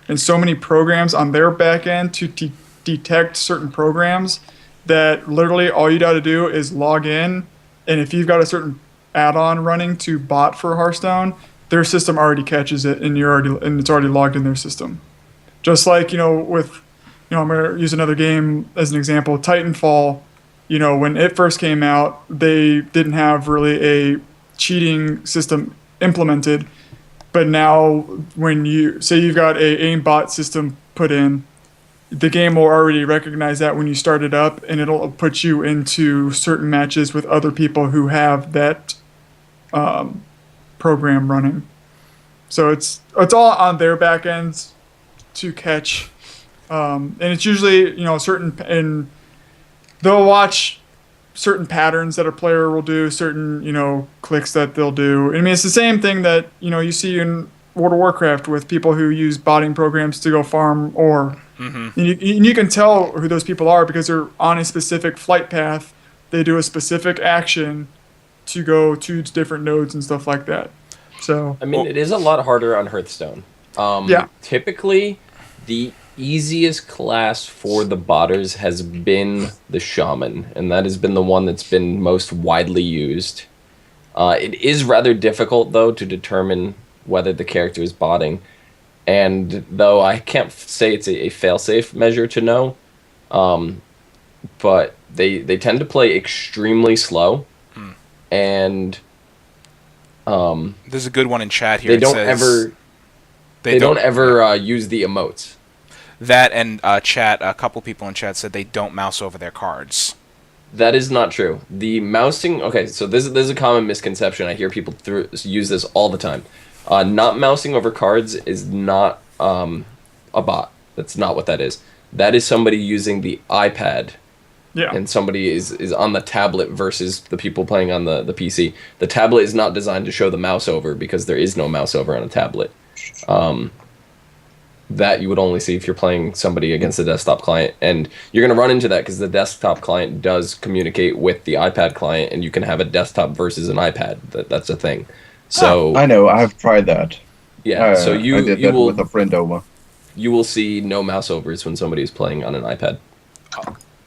and so many programs on their back end to detect certain programs that literally all you got to do is log in, and if you've got a certain add-on running to bot for Hearthstone, their system already catches it, and it's already logged in their system. Just like with I'm gonna use another game as an example, Titanfall. When it first came out, they didn't have really a cheating system implemented, but now when you say you've got a aimbot system put in, the game will already recognize that when you start it up, and it'll put you into certain matches with other people who have that program running. So it's all on their back ends to catch, and it's usually certain, and they'll watch certain patterns that a player will do, certain clicks that they'll do. I mean, it's the same thing that you see in World of Warcraft with people who use botting programs to go farm ore. Mm-hmm. And you can tell who those people are because they're on a specific flight path. They do a specific action to go to different nodes and stuff like that. So I mean, it is a lot harder on Hearthstone. Yeah. Typically, the easiest class for the botters has been the Shaman, and that has been the one that's been most widely used. It is rather difficult, though, to determine whether the character is botting. And though I can't say it's a fail-safe measure to know, but they tend to play extremely slow, and there's a good one in chat here. They don't ever use the emotes. That and chat. A couple people in chat said they don't mouse over their cards. That is not true. The mousing. Okay, so this is a common misconception. I hear people use this all the time. Not mousing over cards is not a bot. That's not what that is. That is somebody using the iPad. Yeah. And somebody is on the tablet versus the people playing on the PC. The tablet is not designed to show the mouse over because there is no mouse over on a tablet. That you would only see if you're playing somebody against a desktop client. And you're going to run into that because the desktop client does communicate with the iPad client, and you can have a desktop versus an iPad. That's a thing. So I know, I have tried that. Yeah, so I did that with a friend over. You will see no mouse overs when somebody is playing on an iPad.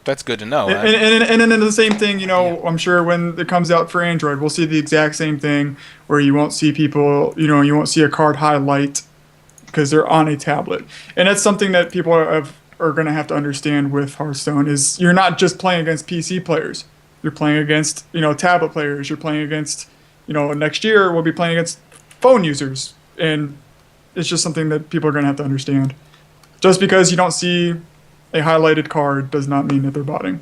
That's good to know. And then the same thing, I'm sure when it comes out for Android, we'll see the exact same thing where you won't see people, you won't see a card highlight because they're on a tablet. And that's something that people are going to have to understand with Hearthstone is you're not just playing against PC players. You're playing against, tablet players. You're playing against, next year we'll be playing against phone users. And it's just something that people are going to have to understand. Just because you don't see a highlighted card does not mean that they're botting.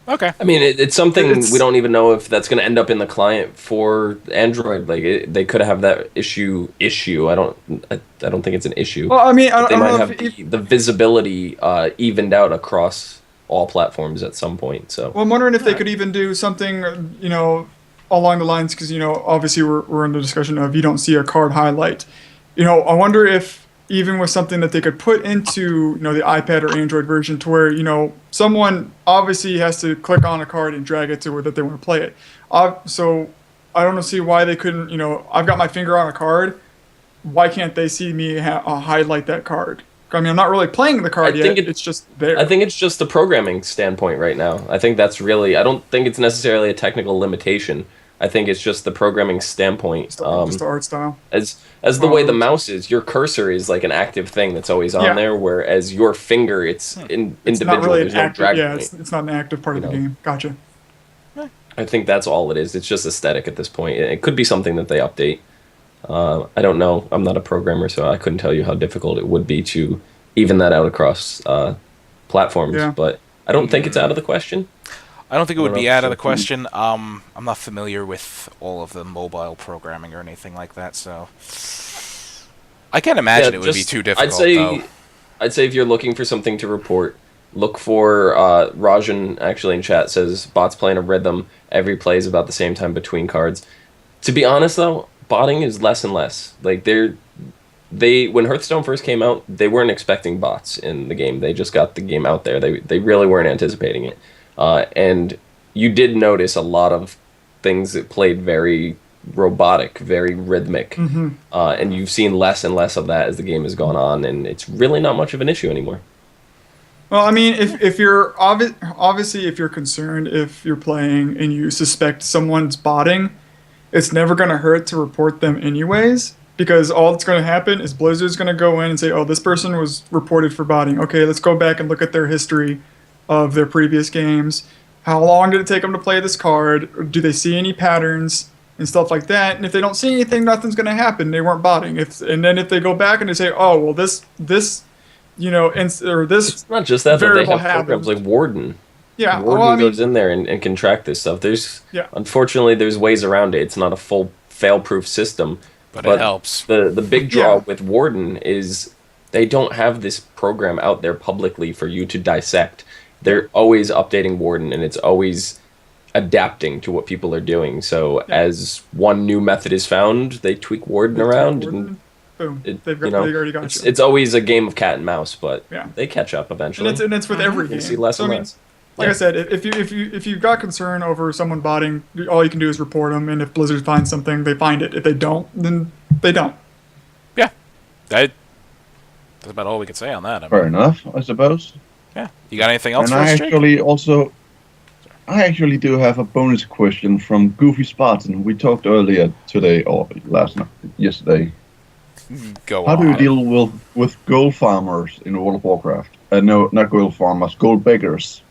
Okay. I mean, it's something we don't even know if that's going to end up in the client for Android. Like they could have that issue. I don't think it's an issue. Well, I mean, they might have the visibility evened out across all platforms at some point. So. Well, I'm wondering if they could even do something, along the lines because obviously we're in the discussion of you don't see a card highlight. I wonder if even with something that they could put into the iPad or Android version to where someone obviously has to click on a card and drag it to where that they want to play it. So I don't see why they couldn't. I've got my finger on a card. Why can't they see me highlight that card? I mean, I'm not really playing the card yet. It's just there. I think it's just the programming standpoint right now. I think that's really. I don't think it's necessarily a technical limitation. I think it's just the programming standpoint. Just the art style. As the way the mouse is, your cursor is like an active thing that's always on there, whereas your finger, it's individual. It's not really There's no drag point. It's not an active part of the game. Gotcha. I think that's all it is. It's just aesthetic at this point. It could be something that they update. I don't know. I'm not a programmer, so I couldn't tell you how difficult it would be to even that out across platforms. Yeah. But I don't think it's out of the question. I don't think it would be out of the question. I'm not familiar with all of the mobile programming or anything like that, so I can't imagine it would be too difficult. I'd say if you're looking for something to report, look for Rajan actually in chat says bots playing a rhythm. Every play is about the same time between cards. To be honest though, botting is less and less. Like when Hearthstone first came out, they weren't expecting bots in the game. They just got the game out there. They really weren't anticipating it. And you did notice a lot of things that played very robotic, very rhythmic. Mm-hmm. And you've seen less and less of that as the game has gone on, and it's really not much of an issue anymore. Well, I mean, if you're obviously if you're concerned, if you're playing and you suspect someone's botting, it's never going to hurt to report them anyways, because all that's going to happen is Blizzard's going to go in and say, oh, this person was reported for botting. Okay, let's go back and look at their history of their previous games. How long did it take them to play this card? Do they see any patterns and stuff like that? And if they don't see anything, nothing's going to happen. They weren't botting. And then if they go back and they say, oh, well, this or this It's not just that, but they variable have programs happened. like Warden. Yeah, Warden well, I mean, goes in there and can track this stuff. Yeah. Unfortunately, there's ways around it. It's not a full fail-proof system. But it helps. The big draw Yeah. with Warden is they don't have this program out there publicly for you to dissect. They're always updating Warden, and it's always adapting to what people are doing. So as one new method is found, they tweak Warden around, and boom, it, they've you know, already got it's, you. it's always a game of cat and mouse, but Yeah. they catch up eventually. And it's with every game. You see less So, and I mean, less. like I said, if you've got concern over someone botting, all you can do is report them. And if Blizzard finds something, they find it. If they don't, then they don't. Yeah. That's about all we could say on that. I mean, Fair enough, I suppose. yeah. You got anything else And for I us, Jake? actually do have a bonus question from Goofy Spartan. We talked earlier today, or yesterday. Go How on. do you deal with gold farmers in World of Warcraft? No, not gold farmers, gold beggars.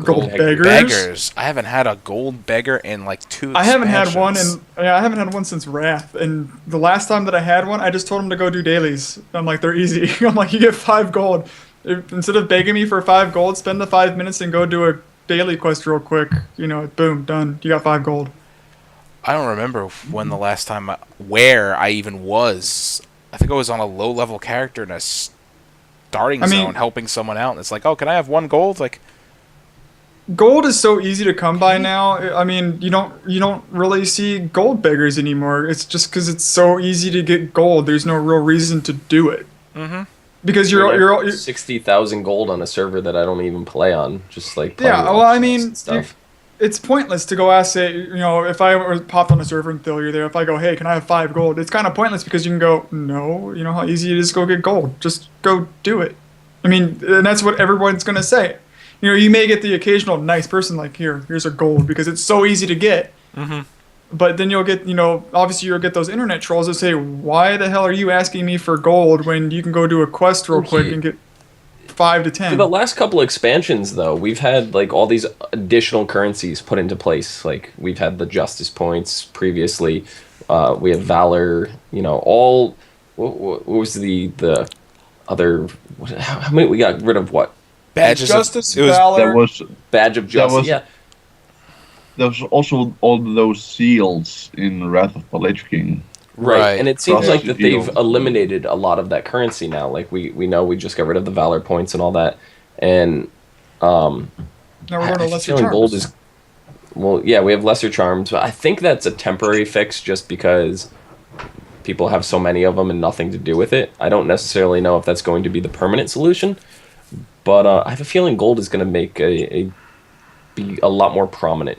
Gold beggars. Beggars. I haven't had a gold beggar in like 2 I haven't had one, expansions. and I haven't had one since Wrath. And the last time that I had one, I just told him to go do dailies. I'm like, they're easy. I'm like, you get 5 gold. Instead of begging me for 5 gold, spend the 5 minutes and go do a daily quest real quick. You know, boom, done. You got 5 gold. I don't remember when the last time where I even was. I think I was on a low level character in a starting zone helping someone out, and it's like, oh, can I have 1 gold? Like, Gold is so easy to come by now. I mean, you don't really see gold beggars anymore. It's just because it's so easy to get gold. There's no real reason to do it. mm-hmm. Because Like you're 60,000 gold on a server that I don't even play on. Just like yeah. playing Well, I options mean, and stuff. it's pointless to go ask, say, you know, if I were popped on a server and Phil, you're there. If I go, hey, can I have 5 gold? It's kind of pointless because you can go, no. You know how easy it is to go get gold. Just go do it. I mean, and that's what everyone's gonna say. You know, you may get the occasional nice person like, here's a gold because it's so easy to get. Mm-hmm. But then you'll get, you know, obviously you'll get those internet trolls that say, why the hell are you asking me for gold when you can go do a quest real quick and get 5 to 10? For the last couple expansions, though, we've had like all these additional currencies put into place. Like we've had the justice points previously. We have valor. You know, all. What was the other? How many we got rid of? What Badges Justice, of, it was, valor. There was badge of justice? was- Yeah, there was also all those seals in Wrath of the Lich King. right. And it seems Cross like that they've shield. eliminated a lot of that currency now. Like we know we just got rid of the valor points and all that. And Now we're going to I have a lesser feeling charms. gold is. Well, yeah, we have lesser charms, but I think that's a temporary fix just because people have so many of them and nothing to do with it. I don't necessarily know if that's going to be the permanent solution, but I have a feeling gold is going to make be a lot more prominent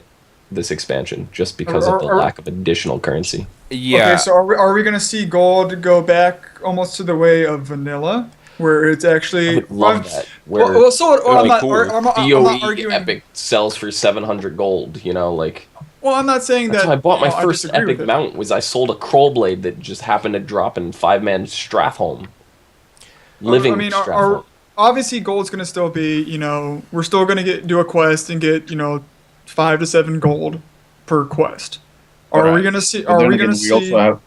this expansion just because of the lack of additional currency. yeah. Okay, so are we going to see gold go back almost to the way of vanilla, where it's actually? I would love that. Where Well, so I'm Really not, cool. I'm not DOE arguing. Epic sells for 700 gold, you know, like Well, I'm not saying that's that. how I bought my you know, I first disagree epic with it. mount was I sold a Kroll blade that just happened to drop in 5-man Strathholm. Living I mean, Strathholm. obviously gold's going to still be, you know, we're still going to do a quest and get, you know, 5 to 7 gold per quest. Are we Right. going to see? But Are then we again, going to we see? also have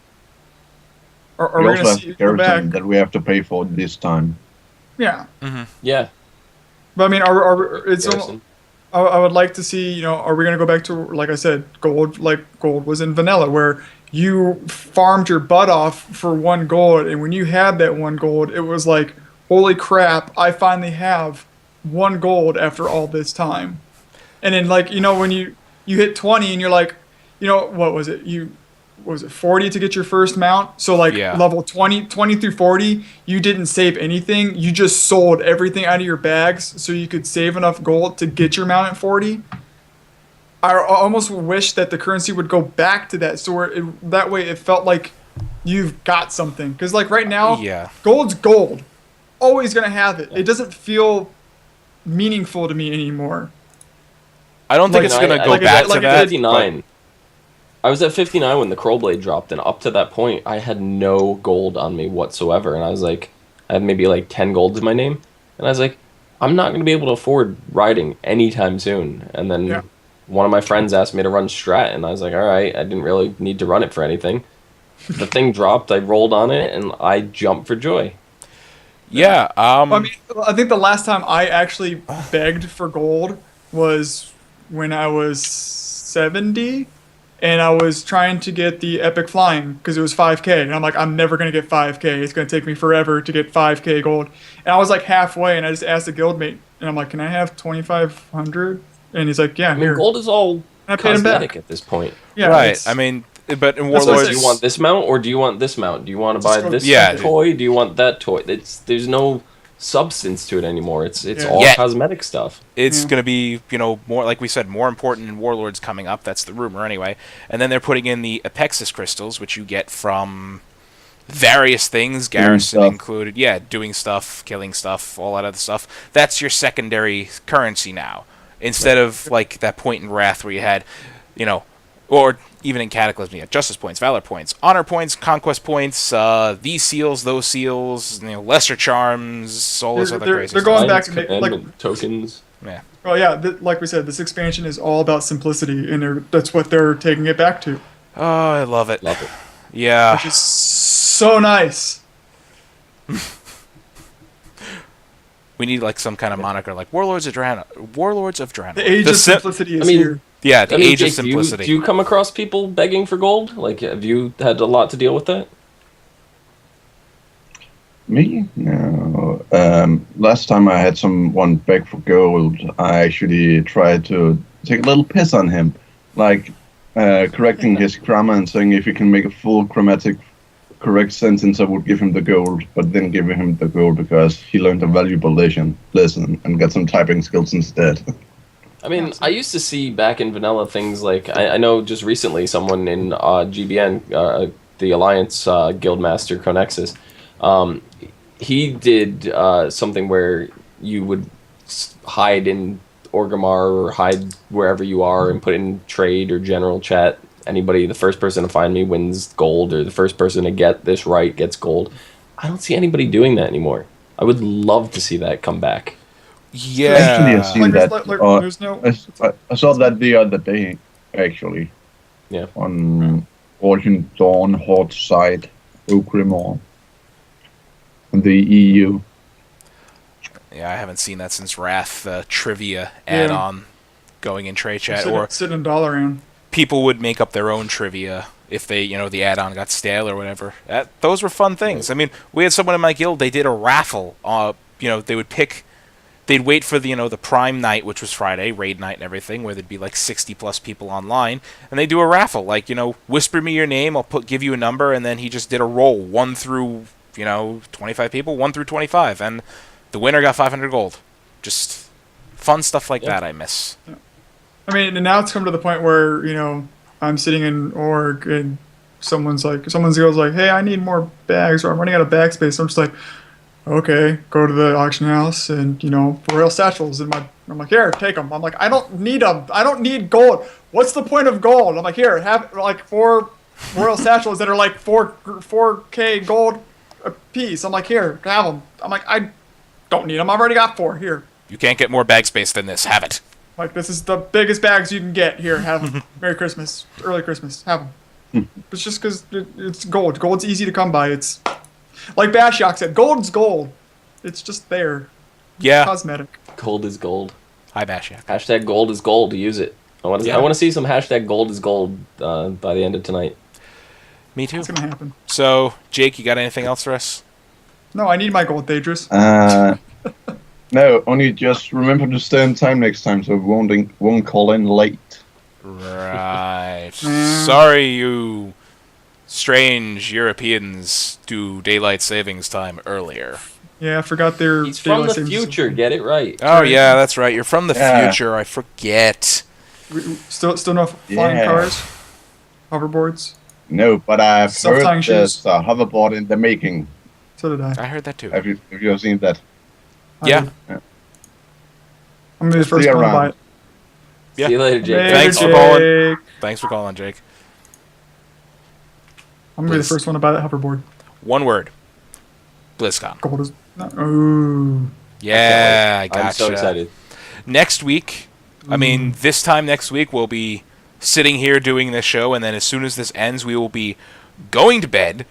Are we we also going have to see go back? Garrison that we have to pay for this time. Yeah, Yeah. but I mean, it's. Garrison. I would like to see, you know, are we going to go back to, like I said, gold, like gold was in vanilla, where you farmed your butt off for 1 gold, and when you had that 1 gold, it was like, holy crap, I finally have 1 gold after all this time. And then, like, you know, when you hit 20 and you're like, you know, what was it? What was it, 40 to get your first mount? So, like, Yeah. level 20 through 40, you didn't save anything. You just sold everything out of your bags so you could save enough gold to get your mount at 40. I almost wish that the currency would go back to that, so that way it felt like you've got something. Because, like, right now, Yeah. gold's gold. Always going to have it. It doesn't feel meaningful to me anymore. I don't think Like, it's going to I go was back at to like that. 59. I was at 59 when the Crow Blade dropped, and up to that point, I had no gold on me whatsoever. And I was like, I had maybe like 10 gold to my name. And I was like, I'm not going to be able to afford riding anytime soon. And then Yeah. one of my friends asked me to run Strat, and I was like, all right, I didn't really need to run it for anything. The thing dropped, I rolled on it, and I jumped for joy. Yeah. I mean, I think the last time I actually begged for gold was when I was 70, and I was trying to get the epic flying because it was 5K, and I'm like, I'm never gonna get 5K. It's gonna take me forever to get 5K gold. And I was like halfway, and I just asked the guildmate, and I'm like, can I have 2,500? And he's like, yeah, I mean, here. gold is all I paid him back. cosmetic at this point. Yeah, right. it's- I mean, but in That's what I Warlords, said. Do you want this mount or do you want this mount? Do you want to Just buy go- this Yeah. toy? Do you want that toy? There's no substance to it anymore. It's Yeah. all Yeah. cosmetic stuff. it's Yeah. going to be, more, like we said, more important in Warlords coming up. That's the rumor anyway. And then they're putting in the Apexis crystals, which you get from various things, Garrison stuff. included. Yeah, doing stuff, killing stuff, all that other stuff. That's your secondary currency now. Instead of, like, that point in Wrath where you had, or even in Cataclysm, you had Justice points, Valor points, Honor points, Conquest points, these seals, those seals, lesser charms, all this other crazy they're stuff. going back to Alliance make, commandment tokens. Yeah. well, yeah, like we said, this expansion is all about simplicity, and that's what they're taking it back to, Oh, I love it. Love it. Yeah. which is so nice. We need like some kind of moniker, like Warlords of Draenor. Warlords of Draenor. The age The of sim- simplicity is I mean, here. Yeah, the I mean, age of Jake, simplicity. Do you come across people begging for gold? Like, have you had a lot to deal with that? Me? No. Last time I had someone beg for gold, I actually tried to take a little piss on him. Like, correcting his grammar and saying if he can make a full grammatic correct sentence, I would give him the gold, but then give him the gold because he learned a valuable lesson and got some typing skills instead. I mean, I used to see back in vanilla things like I know just recently someone in GBN, the Alliance Guildmaster Conexus, he did something where you would hide in Orgrimmar or hide wherever you are and put in trade or general chat. The first person to find me wins gold, or the first person to get this right gets gold. I don't see anybody doing that anymore. I would love to see that come back. yeah. Actually, I've seen Like, that. there's no. I saw that the other day, actually. Yeah. On Origin Dawn Horde side, Orgrimmar, in the EU. Yeah, I haven't seen that since Wrath trivia Yeah. add-on going in Trey Chat, or Sitting Dalaran. people would make up their own trivia if they, the add-on got stale or whatever. Those were fun things. I mean, we had someone in my guild, they did a raffle. They would they'd wait for the Prime night, which was Friday, raid night and everything, where there'd be like 60+ people online, and they do a raffle. Like, whisper me your name, I'll give you a number, and then he just did a roll, 1 through, 25 people, 1 through 25, and the winner got 500 gold. Just fun stuff like that I miss. I mean, and now it's come to the point where I'm sitting in org and someone's goes like, "Hey, I need more bags," or "I'm running out of bag space." I'm just like, "Okay, go to the auction house and Royal satchels." And I'm like, "Here, take them." I'm like, "I don't need them. I don't need gold. What's the point of gold?" I'm like, "Here, have like 4 Royal satchels that are like 4K gold a piece." I'm like, "Here, have them." I'm like, "I don't need them. I've already got 4 here." You can't get more bag space than this. Have it. Like, this is the biggest bags you can get. Here, have them. Merry Christmas. Early Christmas. Have them. It's just because it's gold. Gold's easy to come by. It's like Bashiok said, gold's gold. It's just there. Yeah. Cosmetic. Gold is gold. Hi, Bashiak. Hashtag gold is gold. Use it. I want to. Yeah. I want to see some hashtag gold is gold by the end of tonight. Me too. It's going to happen. So, Jake, you got anything else for us? No, I need my gold, Thaedrus. No, only just remember to stay on time next time so we won't call in late. Right. Sorry, you strange Europeans do daylight savings time earlier. Yeah, I forgot their He's from daylight the savings future. Get it right. Oh, yeah, that's right. You're from the Yeah. future. I forget. Still no flying Yeah. cars? Hoverboards? No, but I've Self-tying heard shoes. there's a hoverboard in the making. So did I. I heard that too. Have you seen that? I Yeah. did. I'm gonna be the first See you one to buy around. it. Yeah. See you later, Jake. Later, Thanks for Jake. calling. Thanks for calling, Jake. I'm gonna be the Please. first one to buy that hoverboard. One word. BlizzCon. Gold is. Ooh. Yeah, I gotcha. I'm so excited. Next week, I mean, this time next week, we'll be sitting here doing this show, and then as soon as this ends, we will be going to bed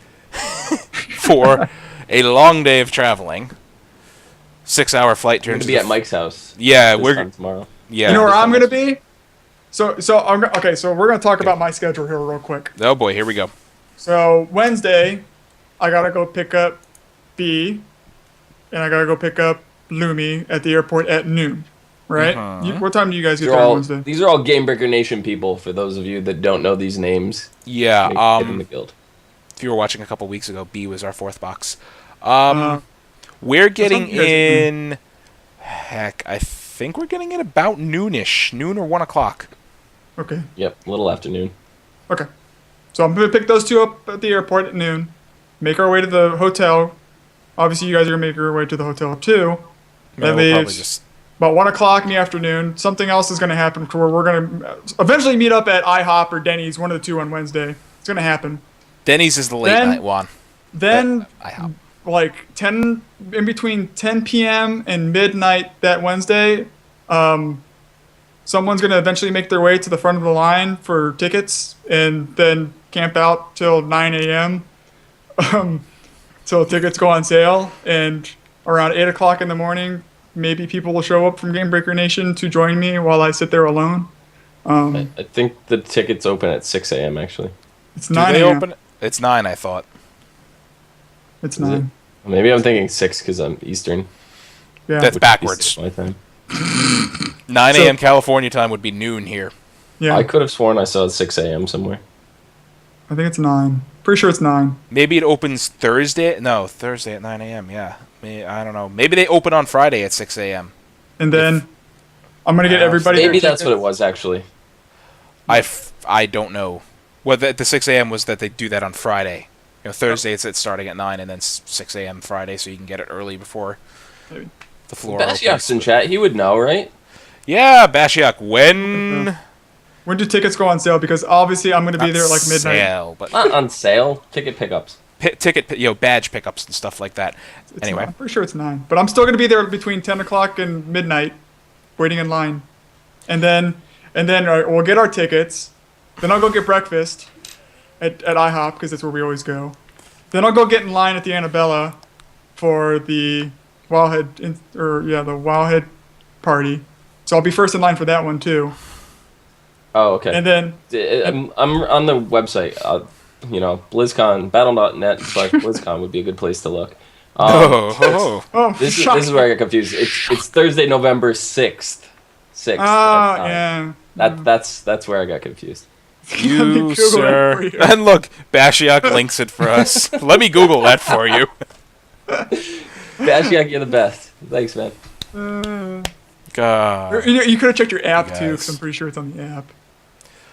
for a long day of traveling. 6-hour flight We're turns gonna be at Mike's house. Yeah, this we're time tomorrow. yeah. You know where this I'm time gonna be? Okay, so we're gonna talk about my schedule here real quick. Oh boy, here we go. So Wednesday, I gotta go pick up B, and I gotta go pick up Lumi at the airport at noon. Right? What time do you guys get there on Wednesday? These are all Game Breaker Nation people. For those of you that don't know these names, Yeah. get in the guild. If you were watching a couple weeks ago, B was our fourth box. Uh, We're getting you guys are in. Heck, I think we're getting in about noonish, noon or 1 o'clock. Okay. Yep, little afternoon. Okay. So I'm gonna pick those two up at the airport at noon. Make our way to the hotel. Obviously, you guys are gonna make your way to the hotel too. Yeah, That we'll probably leaves just. about 1 o'clock in the afternoon. Something else is gonna happen where we're gonna eventually meet up at IHOP or Denny's, one of the two on Wednesday. It's gonna happen. Denny's is the late Then- night one. Then I hop. like 10 in between 10 p.m. and midnight that Wednesday, someone's gonna eventually make their way to the front of the line for tickets and then camp out till 9 a.m. Till tickets go on sale, and around 8 o'clock in the morning, maybe people will show up from Game Breaker Nation to join me while I sit there alone. I think the tickets open at 6 a.m. actually. It's Do 9 they a.m. open? It's 9, I thought. It's Is it? 9. Maybe I'm thinking 6 because I'm Eastern. Yeah. That's which backwards. is my time. 9 So- a.m. California time would be noon here. Yeah. I could have sworn I saw 6 a.m. somewhere. I think it's 9. Pretty sure it's 9. Maybe it opens Thursday. No, Thursday at 9 a.m. Yeah. I don't know. Maybe they open on Friday at 6 a.m. And then I'm gonna get everybody. Maybe their that's what it tickets. was actually. I don't know. Well, the 6 a.m. was that they do that on Friday. You know, Thursday it's starting at 9 and then 6 a.m. Friday, so you can get it early before Maybe. the floor Bashiak's in opens. chat. He would know, right? Yeah, Bashiak. When When do tickets go on sale? Because obviously I'm gonna be there at like midnight. Sale, but Not on sale. Ticket pickups. badge pickups and stuff like that. It's Anyway, 9. I'm pretty sure it's 9. But I'm still gonna be there between 10 o'clock and midnight, waiting in line. And then we'll get our tickets. Then I'll go get breakfast at IHOP because that's where we always go. Then I'll go get in line at the Annabella for the the Wowhead party. So I'll be first in line for that one too. Oh, okay. And then I'm on the website. BlizzCon, battle.net/BlizzCon would be a good place to look. This is where I got confused. It's Thursday, November 6th. 6th. yeah. That's where I got confused. Let me you Google it sir. for you. And look, Bashiak links it for us. Let me Google that for you. Bashiak, you're the best. Thanks, man. God. You could have checked your app too, Guys. because I'm pretty sure it's on the app.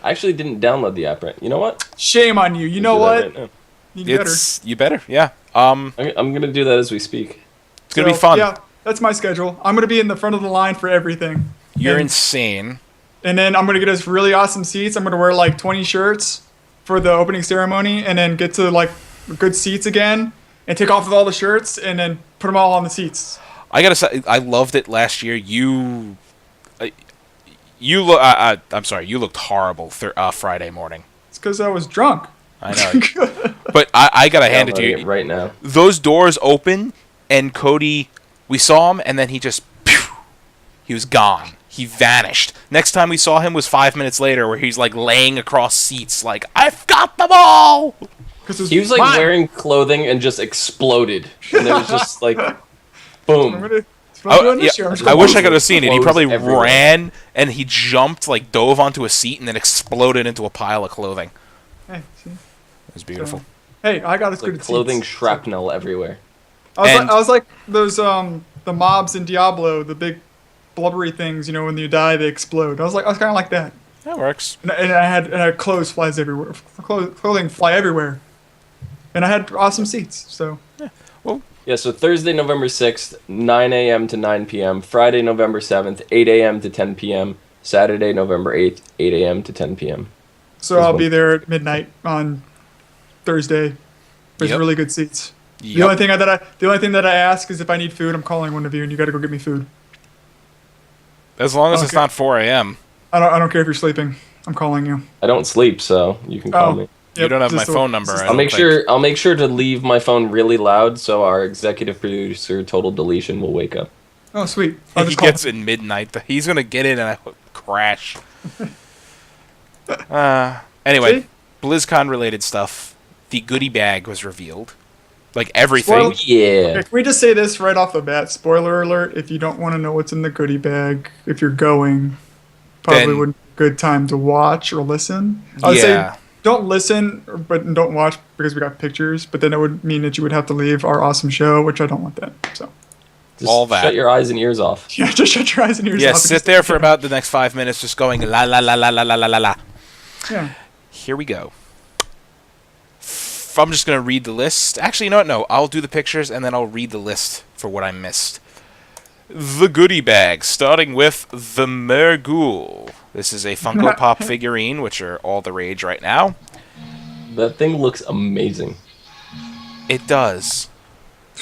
I actually didn't download the app, right? You know what? Shame on you. You know Do that what? right now. You better. You better, yeah. I'm gonna do that as we speak. It's gonna be So, fun. Yeah, that's my schedule. I'm gonna be in the front of the line for everything. You're And- insane. And then I'm gonna get us really awesome seats. I'm gonna wear like 20 shirts for the opening ceremony, and then get to like good seats again, and take off with all the shirts, and then put them all on the seats. I gotta say, I loved it last year. I'm sorry, you looked horrible Friday morning. It's because I was drunk. I know, but I gotta hand it to Downloading you. right now. Those doors open, and Cody, we saw him, and then he just, he was gone. He vanished. Next time we saw him was 5 minutes later, where he's like laying across seats, like I've got them all. He was like wearing clothing and just exploded, and there was just like, boom. I wish I could have seen it. He Clothes probably everywhere. ran and he jumped, like dove onto a seat, and then exploded into a pile of clothing. Hey, see? It was beautiful. Hey, I got us Like good clothing seats. shrapnel everywhere. I was like those the mobs in Diablo, the big blubbery things. You know, when you die, they explode. I was kind of like that. That works. And I had clothes flies everywhere. Clothing fly everywhere. And I had awesome seats. So Well, Yeah, so Thursday, November 6th, 9 a.m. to 9 p.m. Friday, November 7th, 8 a.m. to 10 p.m. Saturday, November 8th, 8 a.m. to 10 p.m. So I'll be there at midnight on Thursday. There's Yep. really good seats. Yep. The only thing that I ask is if I need food, I'm calling one of you, and you got to go get me food. As long as it's Okay. not 4 a.m. I don't care if you're sleeping. I'm calling you. I don't sleep, so you can call Oh. me. You don't have my just the- phone number. just- I I'll don't make think. I'll make sure to leave my phone really loud so our executive producer Total Deletion will wake up. Oh, sweet. I'll He just call. gets in midnight. He's gonna get in and I crash. Anyway, See? BlizzCon related stuff. The goodie bag was revealed. Like everything. Spoil- Yeah. Okay, can we just say this right off the bat? Spoiler alert: if you don't want to know what's in the goodie bag, if you're going, probably Then- wouldn't be a good time to watch or listen. I would Yeah. say don't listen, but don't watch because we got pictures. But then it would mean that you would have to leave our awesome show, which I don't want that. So Just all that. Shut your eyes and ears off. yeah, just shut your eyes and ears Yeah, off. sit there for about the next 5 minutes just going la la la la la la la la la. Yeah. Here we go. I'm just going to read the list. Actually, you know what? No, I'll do the pictures and then I'll read the list for what I missed. The goodie bag, starting with the Mergul. This is a Funko Pop figurine, which are all the rage right now. That thing looks amazing. It does.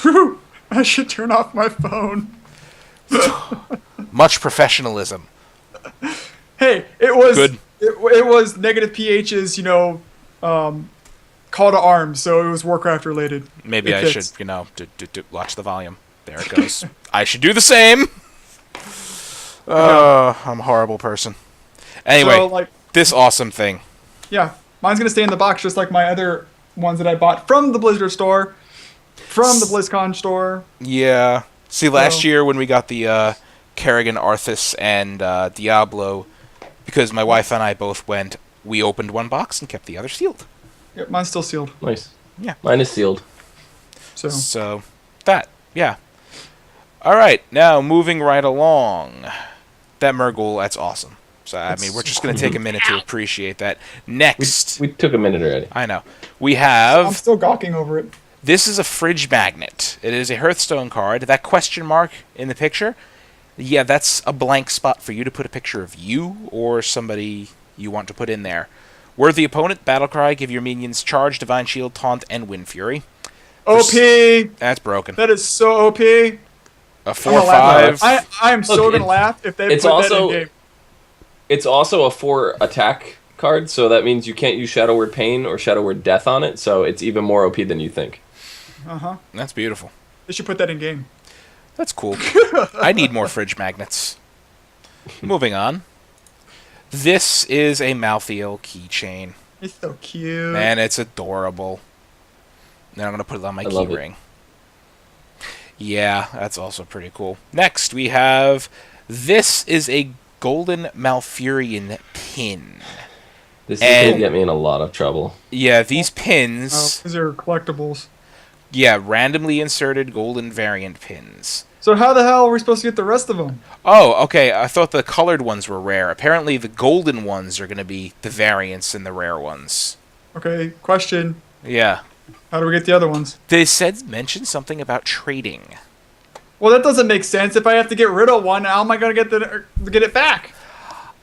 Whew, I should turn off my phone. Much professionalism. Hey, it was Good. It was negative PH's, call to arms, so it was Warcraft related. Maybe It I fits. should, watch the volume. There it goes. I should do the same. I'm a horrible person. Anyway, So, like, this awesome thing. yeah, mine's gonna stay in the box just like my other ones that I bought from the Blizzard store, from the BlizzCon store. Yeah. See, last So- year when we got the Kerrigan Arthas and Diablo, because my wife and I both went, we opened one box and kept the other sealed. Yep, mine's still sealed. Nice. Yeah. Mine is sealed. So So, yeah. All right, now moving right along. That Murgle, that's awesome. So, I mean, we're just going to take a minute to appreciate that. Next, We took a minute already. I know, we I'm have... still gawking over it. This is a fridge magnet. It is a Hearthstone card. That question mark in the picture, yeah, that's a blank spot for you to put a picture of you or somebody you want to put in there. Worthy opponent, Battlecry, give your minions Charge, Divine Shield, Taunt, and Wind Fury. OP. That's broken. That is so OP. A I'm gonna laugh. 4/5. I am so Look, gonna laugh if they put it's that also- in game. It's also a 4 attack card, so that means you can't use Shadow Word Pain or Shadow Word Death on it, so it's even more OP than you think. That's beautiful. They should put that in game. That's cool. I need more fridge magnets. Moving on. This is a Malthael keychain. It's so cute. Man, it's adorable. Now I'm going to put it on my I love it. keyring. Yeah, that's also pretty cool. Next, we have... This is a Golden Malfurion pin. This is And- going to get me in a lot of trouble. Yeah, these Oh, pins... these are collectibles. Yeah, randomly inserted golden variant pins. So how the hell are we supposed to get the rest of them? Oh, okay. I thought the colored ones were rare. Apparently, the golden ones are going to be the variants and the rare ones. Okay, question. Yeah. How do we get the other ones? They mentioned something about trading. Well, that doesn't make sense. If I have to get rid of one, how am I gonna get it back?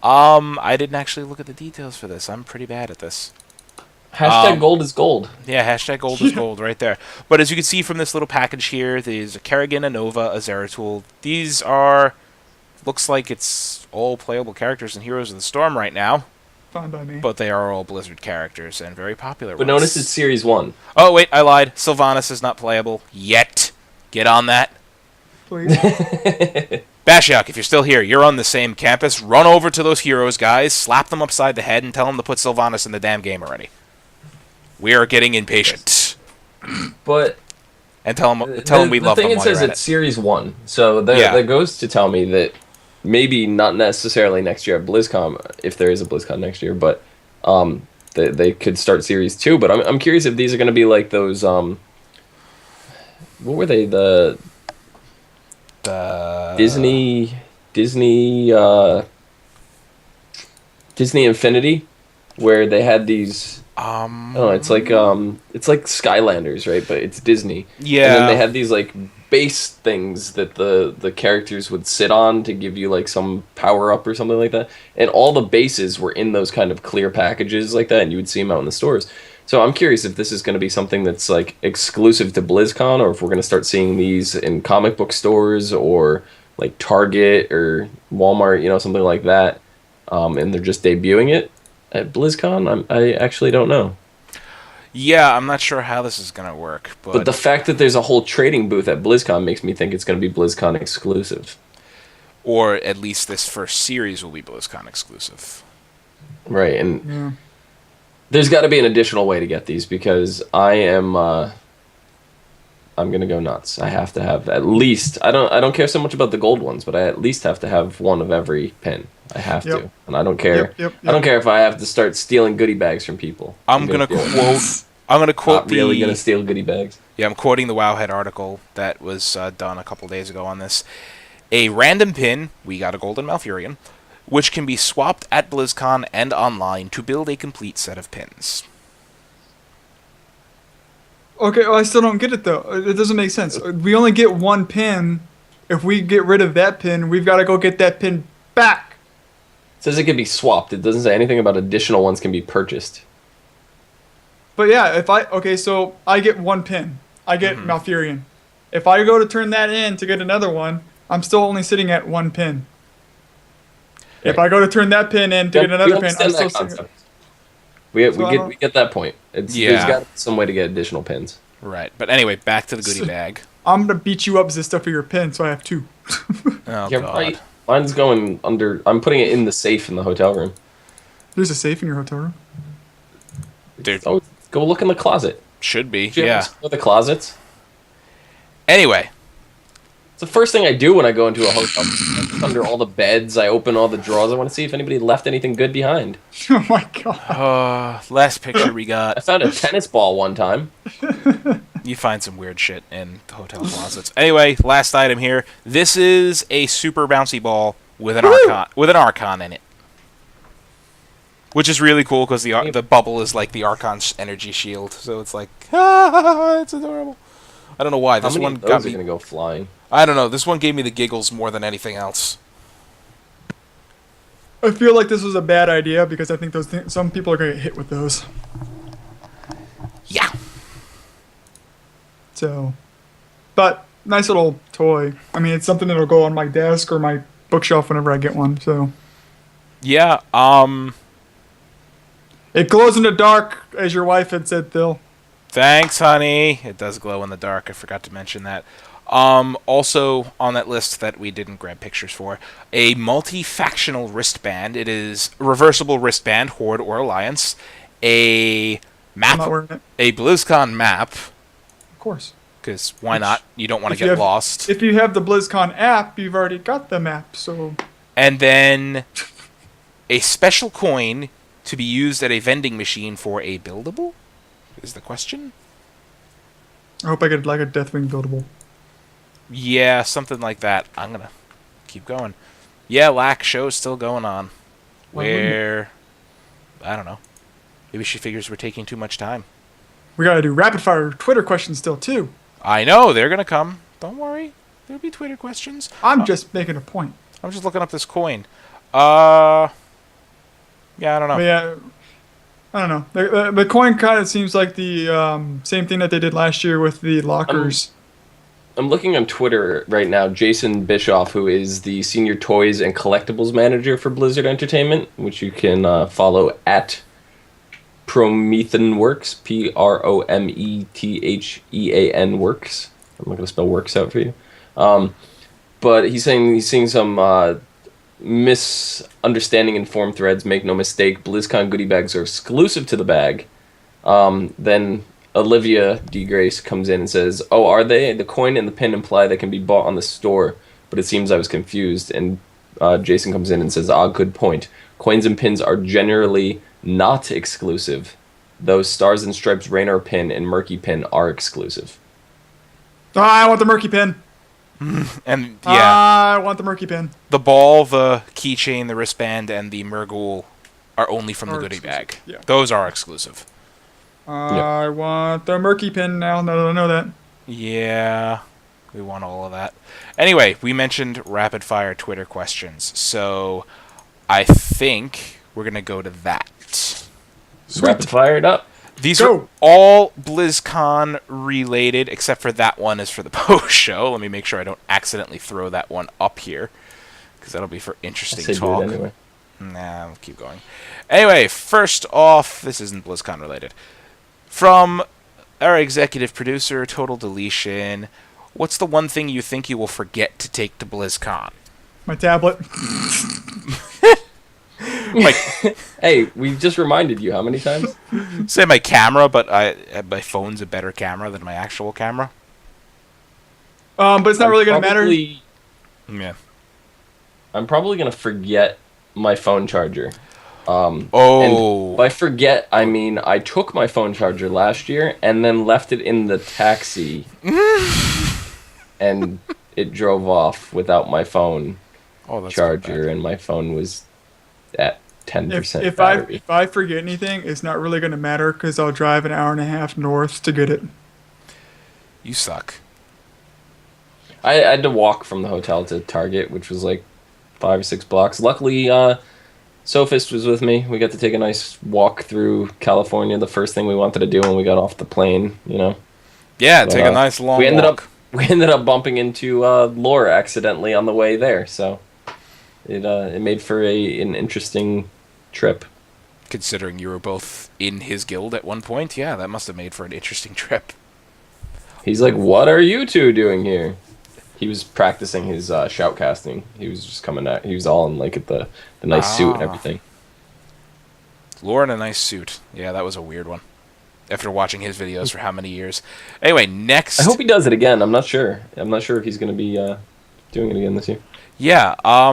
I didn't actually look at the details for this. I'm pretty bad at this. Hashtag gold is gold. Yeah, hashtag gold is gold right there. But as you can see from this little package here, there's a Kerrigan, a Nova, a Zeratul. These are... Looks like it's all playable characters and Heroes of the Storm right now. Fine by me. But they are all Blizzard characters and very popular But ones. notice it's Series 1. Oh, wait, I lied. Sylvanas is not playable yet. Get on that. Please. Bashiok, if you're still here, you're on the same campus. Run over to those heroes, guys. Slap them upside the head and tell them to put Sylvanas in the damn game already. We are getting impatient. But And tell them we love them The thing while it says you're at it's it. Series 1. So Yeah. that goes to tell me that maybe not necessarily next year at BlizzCon, if there is a BlizzCon next year, but they could start Series 2. But I'm curious if these are going to be like those... what were they? The Disney Disney Infinity, where they had these I don't know, it's like Skylanders, right? But it's Disney. Yeah. And then they had these like base things that the characters would sit on to give you like some power up or something like that. And all the bases were in those kind of clear packages like that, and you would see them out in the stores. So I'm curious if this is going to be something that's like exclusive to BlizzCon, or if we're going to start seeing these in comic book stores or like Target or Walmart, something like that. And they're just debuting it at BlizzCon. I actually don't know. Yeah, I'm not sure how this is going to work. But the fact that there's a whole trading booth at BlizzCon makes me think it's going to be BlizzCon exclusive. Or at least this first series will be BlizzCon exclusive. Right, and there's got to be an additional way to get these, because I'm going to go nuts. I have to have at least, I don't care so much about the gold ones, but I at least have to have one of every pin. I have to. And I don't care. I don't care if I have to start stealing goodie bags from people. I'm going to quote Not really going to steal goodie bags. Yeah, I'm quoting the Wowhead article that was done a couple days ago on this. A random pin, we got a golden Malfurion, which can be swapped at BlizzCon and online to build a complete set of pins. Okay, well, I still don't get it though. It doesn't make sense. We only get one pin. If we get rid of that pin, we've got to go get that pin back. It says it can be swapped. It doesn't say anything about additional ones can be purchased. But yeah, so I get one pin. I get Malfurion. If I go to turn that in to get another one, I'm still only sitting at one pin. Right. If I go to turn that pin in to get another pin, I'm still sitting. We get that point. There's got to be some way to get additional pins. Right, but anyway, back to the goodie bag. I'm gonna beat you up Zista for your pin, so I have two. Oh, Yeah, God. right. Mine's going under. I'm putting it in the safe in the hotel room. There's a safe in your hotel room. Dude, Oh, go look in the closet. should be, Do you ever yeah. explore the closets? Anyway, It's the first thing I do when I go into a hotel. I look under all the beds. I open all the drawers. I want to see if anybody left anything good behind. Oh my god. last picture we I got. found a tennis ball one time. You find some weird shit in hotel closets. Anyway, last item here. This is a super bouncy ball with an Archon in it, which is really cool because the bubble is like the Archon's energy shield. So it's like, it's adorable. I don't know why How this many one of got those are me. going to go flying? I don't know. This one gave me the giggles more than anything else. I feel like this was a bad idea because I think some people are gonna get hit with those. Yeah. So, but nice little toy. I mean, it's something that'll go on my desk or my bookshelf whenever I get one. So Yeah. it glows in the dark, as your wife had said, Phil. Thanks, honey. It does glow in the dark. I forgot to mention that. Also on that list that we didn't grab pictures for, a multi-factional wristband. It is a reversible wristband, Horde or Alliance. A I'm map, not wearing it. a BlizzCon map, Of course. because why not? You don't want to If you get have- lost. If you have the BlizzCon app, you've already got the map. So And then a special coin to be used at a vending machine for a buildable? Is the question? I hope I get like a Deathwing buildable. Yeah, something like that. I'm gonna keep going. Yeah, LAC show's still going on. Why wouldn't it? Where I don't know. Maybe she figures we're taking too much time. We gotta do rapid fire Twitter questions still too. I know they're gonna come. Don't worry. There'll be Twitter questions. I'm just making a point. I'm just looking up this coin. Yeah, I don't know. But yeah, I don't know. The coin kind of seems like the same thing that they did last year with the lockers. I'm looking on Twitter right now. Jason Bischoff, who is the senior toys and collectibles manager for Blizzard Entertainment, which you can follow at Promethean Works, Promethean Works. I'm not going to spell works out for you. But he's saying he's seeing some misunderstanding in forum threads. Make no mistake, BlizzCon goodie bags are exclusive to the bag. Then Olivia D. Grace comes in and says, "Oh, are they? The coin and the pin imply they can be bought on the store, but it seems I was confused." And Jason comes in and says, "Ah, good point. Coins and pins are generally not exclusive. Those Stars and Stripes Raynor pin and Murky pin are exclusive." I want the murky pin. And yeah, I want the murky pin. the ball, the keychain, the wristband, and the Murghul are only from the Are goodie exclusive, bag. yeah. Those are exclusive. I want the murky pin now that I know that. Yeah, we want all of that. Anyway, we mentioned rapid fire Twitter questions, so I think we're gonna go to that. Rapid fire it up. These Go. are all BlizzCon related, except for that one is for the post show. Let me make sure I don't accidentally throw that one up here, because that'll be for I interesting say do talk. it anyway. Nah, we'll keep going. Anyway, first off, this isn't BlizzCon related. From our executive producer, Total Deletion, what's the one thing you think you will forget to take to BlizzCon? My tablet. Like, Hey, we just reminded you how many times? say my camera, but my phone's a better camera than my actual camera. But it's not really gonna matter. Yeah. I'm probably gonna forget my phone charger. Oh. And by forget, I mean I took my phone charger last year and then left it in the taxi, and it drove off without my phone Oh, that's charger, and my phone was at 10% If battery. I forget anything, it's not really gonna matter because I'll drive an hour and a half north to get it. You suck. I had to walk from the hotel to Target, which was like 5 or 6 blocks. Luckily, Sophist was with me. We got to take a nice walk through California. The first thing we wanted to do when we got off the plane, you know. Yeah, But, take a nice long we ended walk. We ended up bumping into Laura accidentally on the way there, so it made for an interesting trip. Considering you were both in his guild at one point, yeah, that must have made for an interesting trip. He's like, "What are you two doing here?" He was practicing his shoutcasting. He was just coming out. He was all in like the nice suit and everything. Lore in a nice suit. Yeah, that was a weird one. After watching his videos for how many years. Anyway, next. I hope he does it again. I'm not sure. I'm not sure if he's going to be doing it again this year. Yeah, I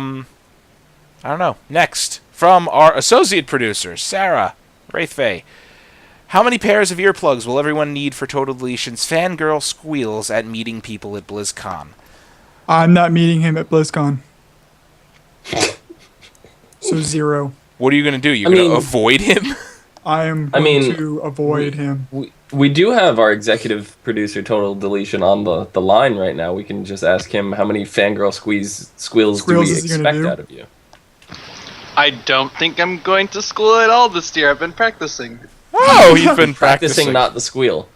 don't know. Next, from our associate producer, Sarah Wraithfey. How many pairs of earplugs will everyone need for Total Deletion's fangirl squeals at meeting people at BlizzCon? I'm not meeting him at BlizzCon. So 0. What are you going to do? You're I going to mean- avoid him? I am I going mean, to avoid him. We do have our executive producer, Total Deletion, on the line right now. We can just ask him how many fangirl squeals do we Squeals is he gonna expect do? out of you. I don't think I'm going to school at all this year. I've been practicing. Oh, he's been Practicing, practicing. not the squeal.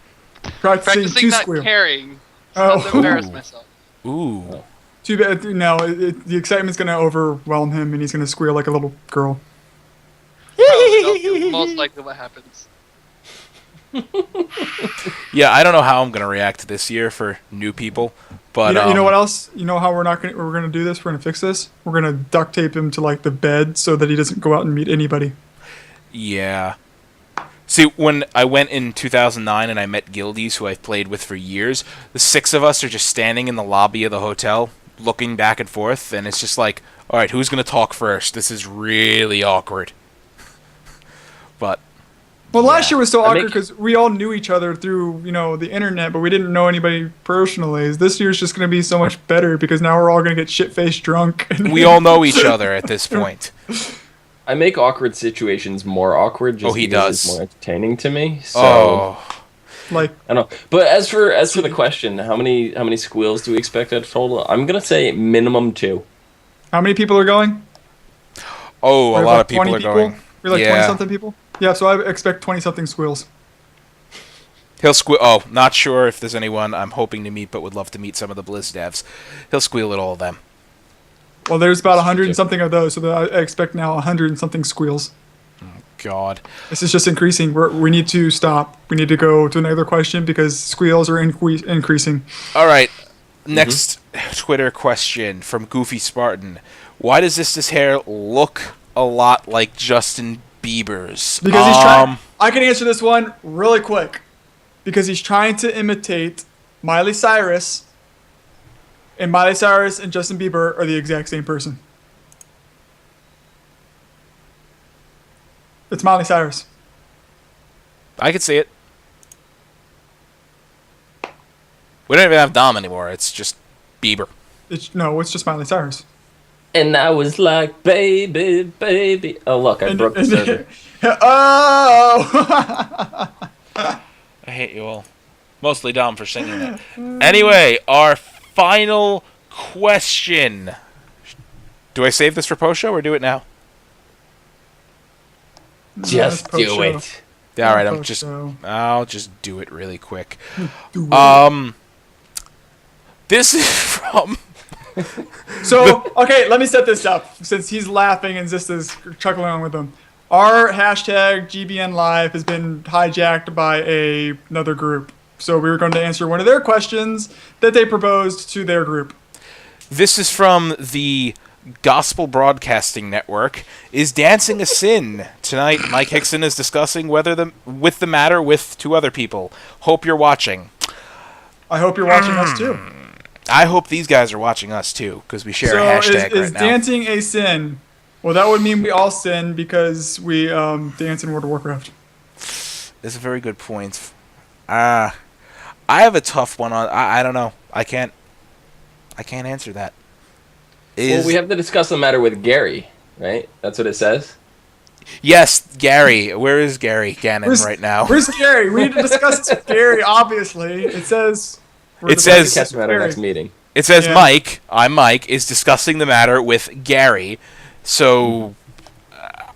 Practicing Practicing to not squeal. caring. Oh. Not to embarrass myself. Ooh. Too bad. No, the excitement's going to overwhelm him and he's going to squeal like a little girl. Probably most likely what happens. Yeah, I don't know how I'm going to react this year for new people, but You know what else? You know how we're going to do this? We're going to fix this? We're going to duct tape him to like the bed so that he doesn't go out and meet anybody. Yeah. See, when I went in 2009 and I met guildies who I've played with for years, the 6 of us are just standing in the lobby of the hotel, looking back and forth, and it's just like, all right, who's going to talk first? This is really awkward. But, Well, last year was so I awkward make- because we all knew each other through, the internet, but we didn't know anybody personally. This year's just going to be so much better because now we're all going to get shit-faced drunk. we all know each other at this point. I make awkward situations more awkward just Oh, he because does. it's more entertaining to me. So Oh, Like, I don't know. But as for the question, how many squeals do we expect at total? I'm gonna say minimum 2. how many people are going? oh, a We're lot about of people 20 are going. We're like Yeah. 20-something people? Yeah, so I expect 20-something squeals. He'll squeal. Oh, not sure if there's anyone I'm hoping to meet, but would love to meet some of the Blizz devs. He'll squeal at all of them. Well, there's about 100-and-something of those, so I expect now 100-and-something squeals. God. This is just increasing. We need to stop. We need to go to another question because squeals are increasing. All right. Next Twitter question from Goofy Spartan. Why does this hair look a lot like Justin Bieber's? Because he's trying. I can answer this one really quick. Because he's trying to imitate Miley Cyrus, and Miley Cyrus and Justin Bieber are the exact same person. It's Miley Cyrus. I can see it. We don't even have Dom anymore. It's just Bieber. It's just Miley Cyrus. And I was like, baby, baby. Oh look, I broke the server. Oh! I hate you all. Mostly Dom for singing it. Anyway, our final question. Do I save this for post show or do it now? Just do Post-show. it. Yeah, all right, I'll just do it really quick. This is from So, okay, let me set this up since he's laughing and Zista's chuckling along with him. Our hashtag GBN Live has been hijacked by another group. So we were going to answer one of their questions that they proposed to their group. This is from the Gospel Broadcasting Network. Is dancing a sin? Tonight, Mike Hickson is discussing whether the matter with two other people. Hope you're watching. I hope you're watching us too. I hope these guys are watching us too, because we share So a hashtag is right now. dancing a sin? Well, that would mean we all sin because we dance in World of Warcraft. That's a very good point. I have a tough one on. I don't know. I can't answer that. Well, we have to discuss the matter with Gary, right? That's what it says. Yes, Gary. Where is Gary Gannon right now? Where's Gary? We need to discuss this with Gary, obviously. It says... It says- Catch him at our next meeting. It says Yeah. Mike, I'm Mike, is discussing the matter with Gary. So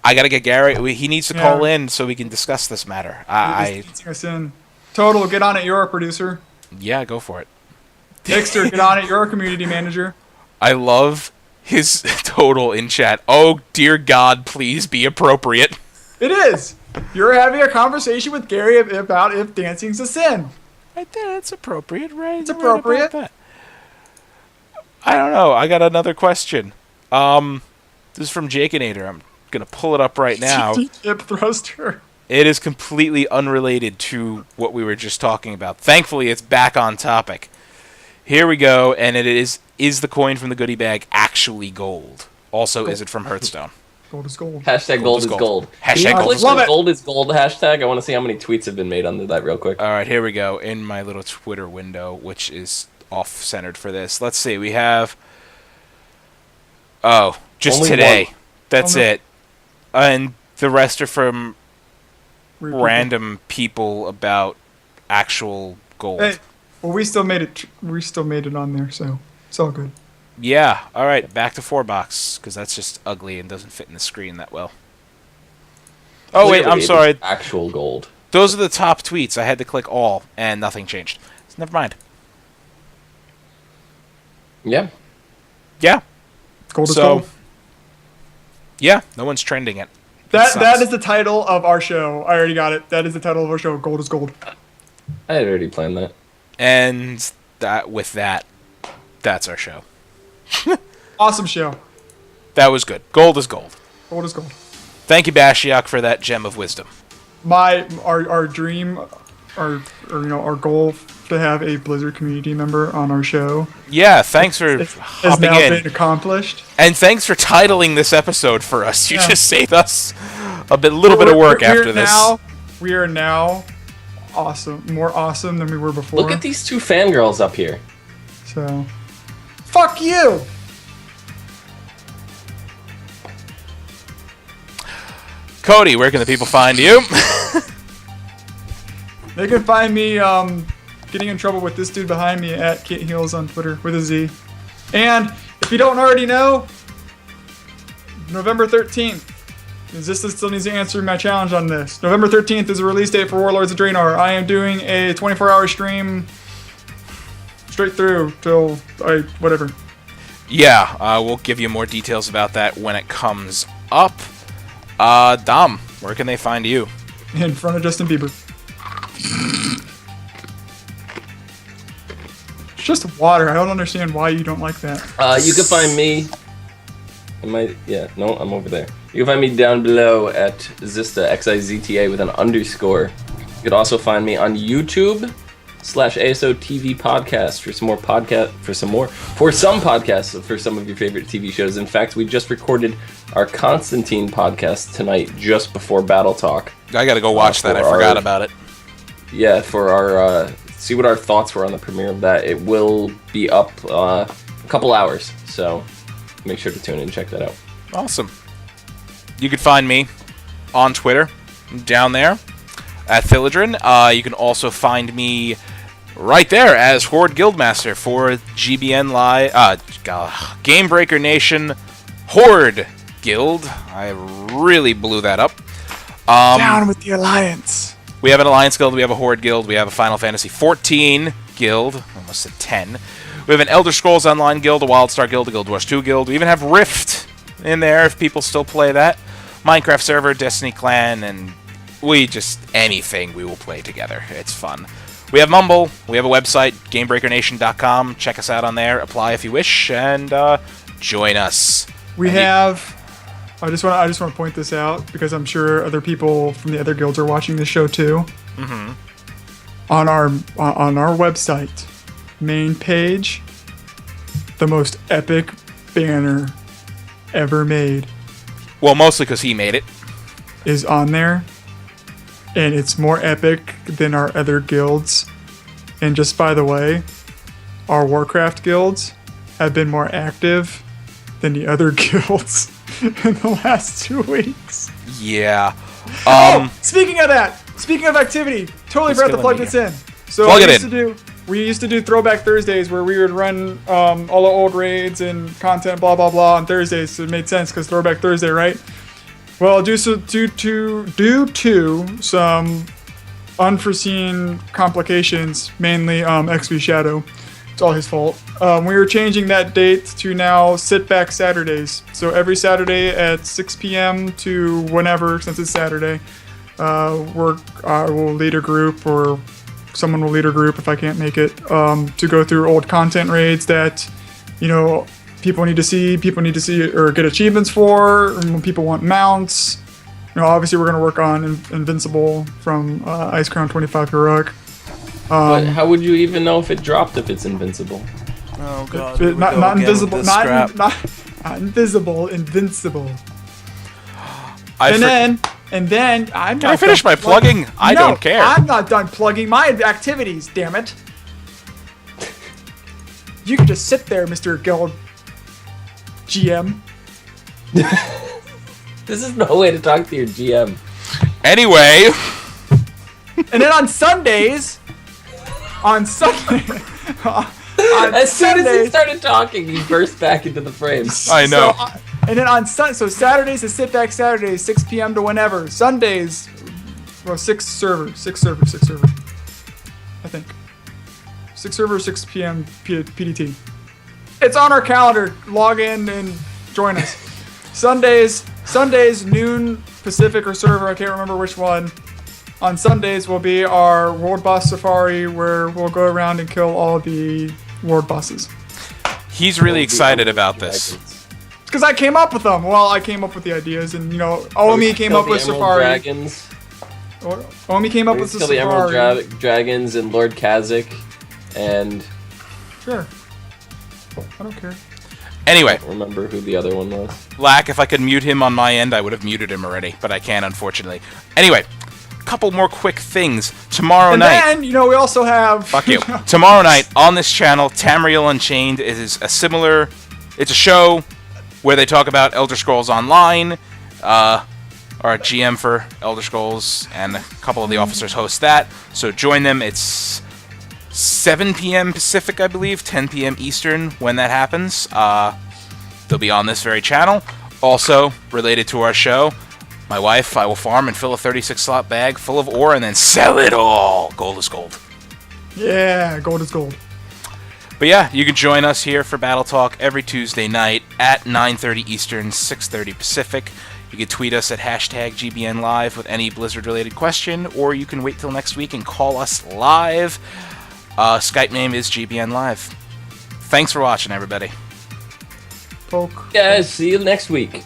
I gotta get Gary. He needs to Yeah. call in so we can discuss this matter. Dancing us in. Total, get on it. You're a producer. Yeah, go for it. Dexter, get on it. You're a community manager. I love his total in chat. Oh dear God, please be appropriate. It is. You're having a conversation with Gary about if dancing's a sin. Right there, that's appropriate, right? It's appropriate. Right about that. I don't know. I got another question. This is from Jakeinator. I'm gonna pull it up right now. Hip thruster. It is completely unrelated to what we were just talking about. Thankfully, it's back on topic. Here we go, and it is the coin from the goodie bag actually gold? Also, is it from Hearthstone? Gold is gold. Hashtag gold is gold. Hashtag Can you gold click is the gold. gold is gold hashtag? I want to see how many tweets have been made under that real quick. All right, here we go in my little Twitter window, which is off-centered for this. Let's see. We have... Oh, just Only today. one. That's Only- it. And the rest are from Weird people. random people about actual gold. Hey, well, we still made it. We still made it on there, so it's all good. Yeah, all right, back to 4-box, because that's just ugly and doesn't fit in the screen that well. Oh, wait, Clearly I'm it is sorry. Actual gold. Those are the top tweets. I had to click all, and nothing changed. So never mind. Yeah. Yeah, Gold is so... gold. Yeah, no one's trending it. That sucks. is the title of our show. I already got it. That is the title of our show. Gold is gold. I had already planned that. And that's our show. Awesome show. That was good. Gold is gold. Gold is gold. Thank you, Bashiok, for that gem of wisdom. Our dream, our goal to have a Blizzard community member on our show Yeah, thanks for has hopping now in. been accomplished. And thanks for titling this episode for us. You Yeah. just saved us a little bit of work after this. We are now awesome, more awesome than we were before. Look at these two fangirls up here. So, fuck you. Cody, where can the people find you? They can find me getting in trouble with this dude behind me at Kit Heels on Twitter with a Z. And if you don't already know, November 13th. Zista still needs to answer my challenge on this. November 13th is the release date for Warlords of Draenor. I am doing a 24-hour stream straight through till whatever. Yeah, we'll give you more details about that when it comes up. Dom, where can they find you? In front of Justin Bieber. It's just water. I don't understand why you don't like that. You can find me. I'm over there. You can find me down below at Zista, Xizta with an underscore. You could also find me on YouTube /ASO TV podcast for some podcasts for some of your favorite TV shows. In fact, we just recorded our Constantine podcast tonight just before Battle Talk. I gotta go watch that. I for forgot our- about it. Yeah, for our see what our thoughts were on the premiere of that. It will be up a couple hours, so make sure to tune in and check that out. Awesome. You could find me on Twitter, down there, at Philodrin. You can also find me right there as Horde Guildmaster for GBN Live, Gamebreaker Nation Horde Guild. I really blew that up. Down with the Alliance. We have an Alliance Guild, we have a Horde Guild, we have a Final Fantasy XIV Guild, almost a 10. We have an Elder Scrolls Online Guild, a WildStar Guild, a Guild Wars 2 Guild. We even have Rift in there if people still play that. Minecraft server, Destiny Clan, and anything we will play together. It's fun. We have Mumble, we have a website, GamebreakerNation.com. Check us out on there, apply if you wish, and join us. I just want to point this out because I'm sure other people from the other guilds are watching this show too. Mm-hmm. On our website main page, the most epic banner ever made. Well, mostly because he made it. Is on there, and it's more epic than our other guilds. And just by the way, our Warcraft guilds have been more active than the other guilds in the last 2 weeks. Yeah. Speaking of activity, totally forgot to plug this in. So we used to do Throwback Thursdays where we would run all the old raids and content, blah blah blah, on Thursdays. So it made sense because Throwback Thursday, right? Well, due to some unforeseen complications, mainly XV Shadow, it's all his fault. We were changing that date to now Sit Back Saturdays. So every Saturday at 6 p.m. to whenever, since it's Saturday, we'll lead a group, or someone will lead a group if I can't make it, to go through old content raids that, people need to see or get achievements for, or when people want mounts. Obviously we're going to work on Invincible from Ice Crown 25 Heroic. But how would you even know if it dropped if it's invincible? Oh god. Not invisible. Not invisible. Invincible. And then I'm not. Can I finish my plugging? I don't care. I'm not done plugging my activities. Damn it! You can just sit there, Mr. Guild GM. This is no way to talk to your GM. Anyway. And then on Sundays. As soon as he started talking, he burst back into the frame. I know. And then so Saturdays is Sit Back Saturdays, 6 p.m. to whenever. Sundays, 6 server. I think. 6 server, 6 p.m. PDT. It's on our calendar. Log in and join us. Sundays, noon Pacific or server. I can't remember which one. On Sundays will be our World Boss Safari, where we'll go around and kill all the World Bosses. He's really excited about this. Because I came up with them. Well, I came up with the ideas, and Omi came up with Safari. Dragons. Omi came up with the Safari. The Emerald Dragons and Lord Kazakh, and sure. I don't care. Anyway, I don't remember who the other one was. Lack, if I could mute him on my end, I would have muted him already, but I can't, unfortunately. Anyway, couple more quick things. Tomorrow night. And then, we also have. Fuck you. Tomorrow night on this channel, Tamriel Unchained is it's a show where they talk about Elder Scrolls Online. Our GM for Elder Scrolls and a couple of the officers host that. So join them. It's 7 p.m. Pacific, I believe, 10 p.m. Eastern when that happens. They'll be on this very channel. Also, related to our show, my wife, I will farm and fill a 36-slot bag full of ore and then sell it all. Gold is gold. Yeah, gold is gold. But yeah, you can join us here for Battle Talk every Tuesday night at 9:30 Eastern, 6:30 Pacific. You can tweet us at #GBNLive with any Blizzard-related question, or you can wait till next week and call us live. Skype name is GBN Live. Thanks for watching, everybody. Poke. Guys, see you next week.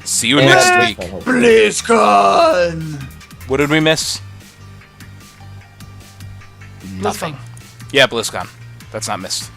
See you next week. BlizzCon! What did we miss? Nothing. Yeah, BlizzCon. That's not missed.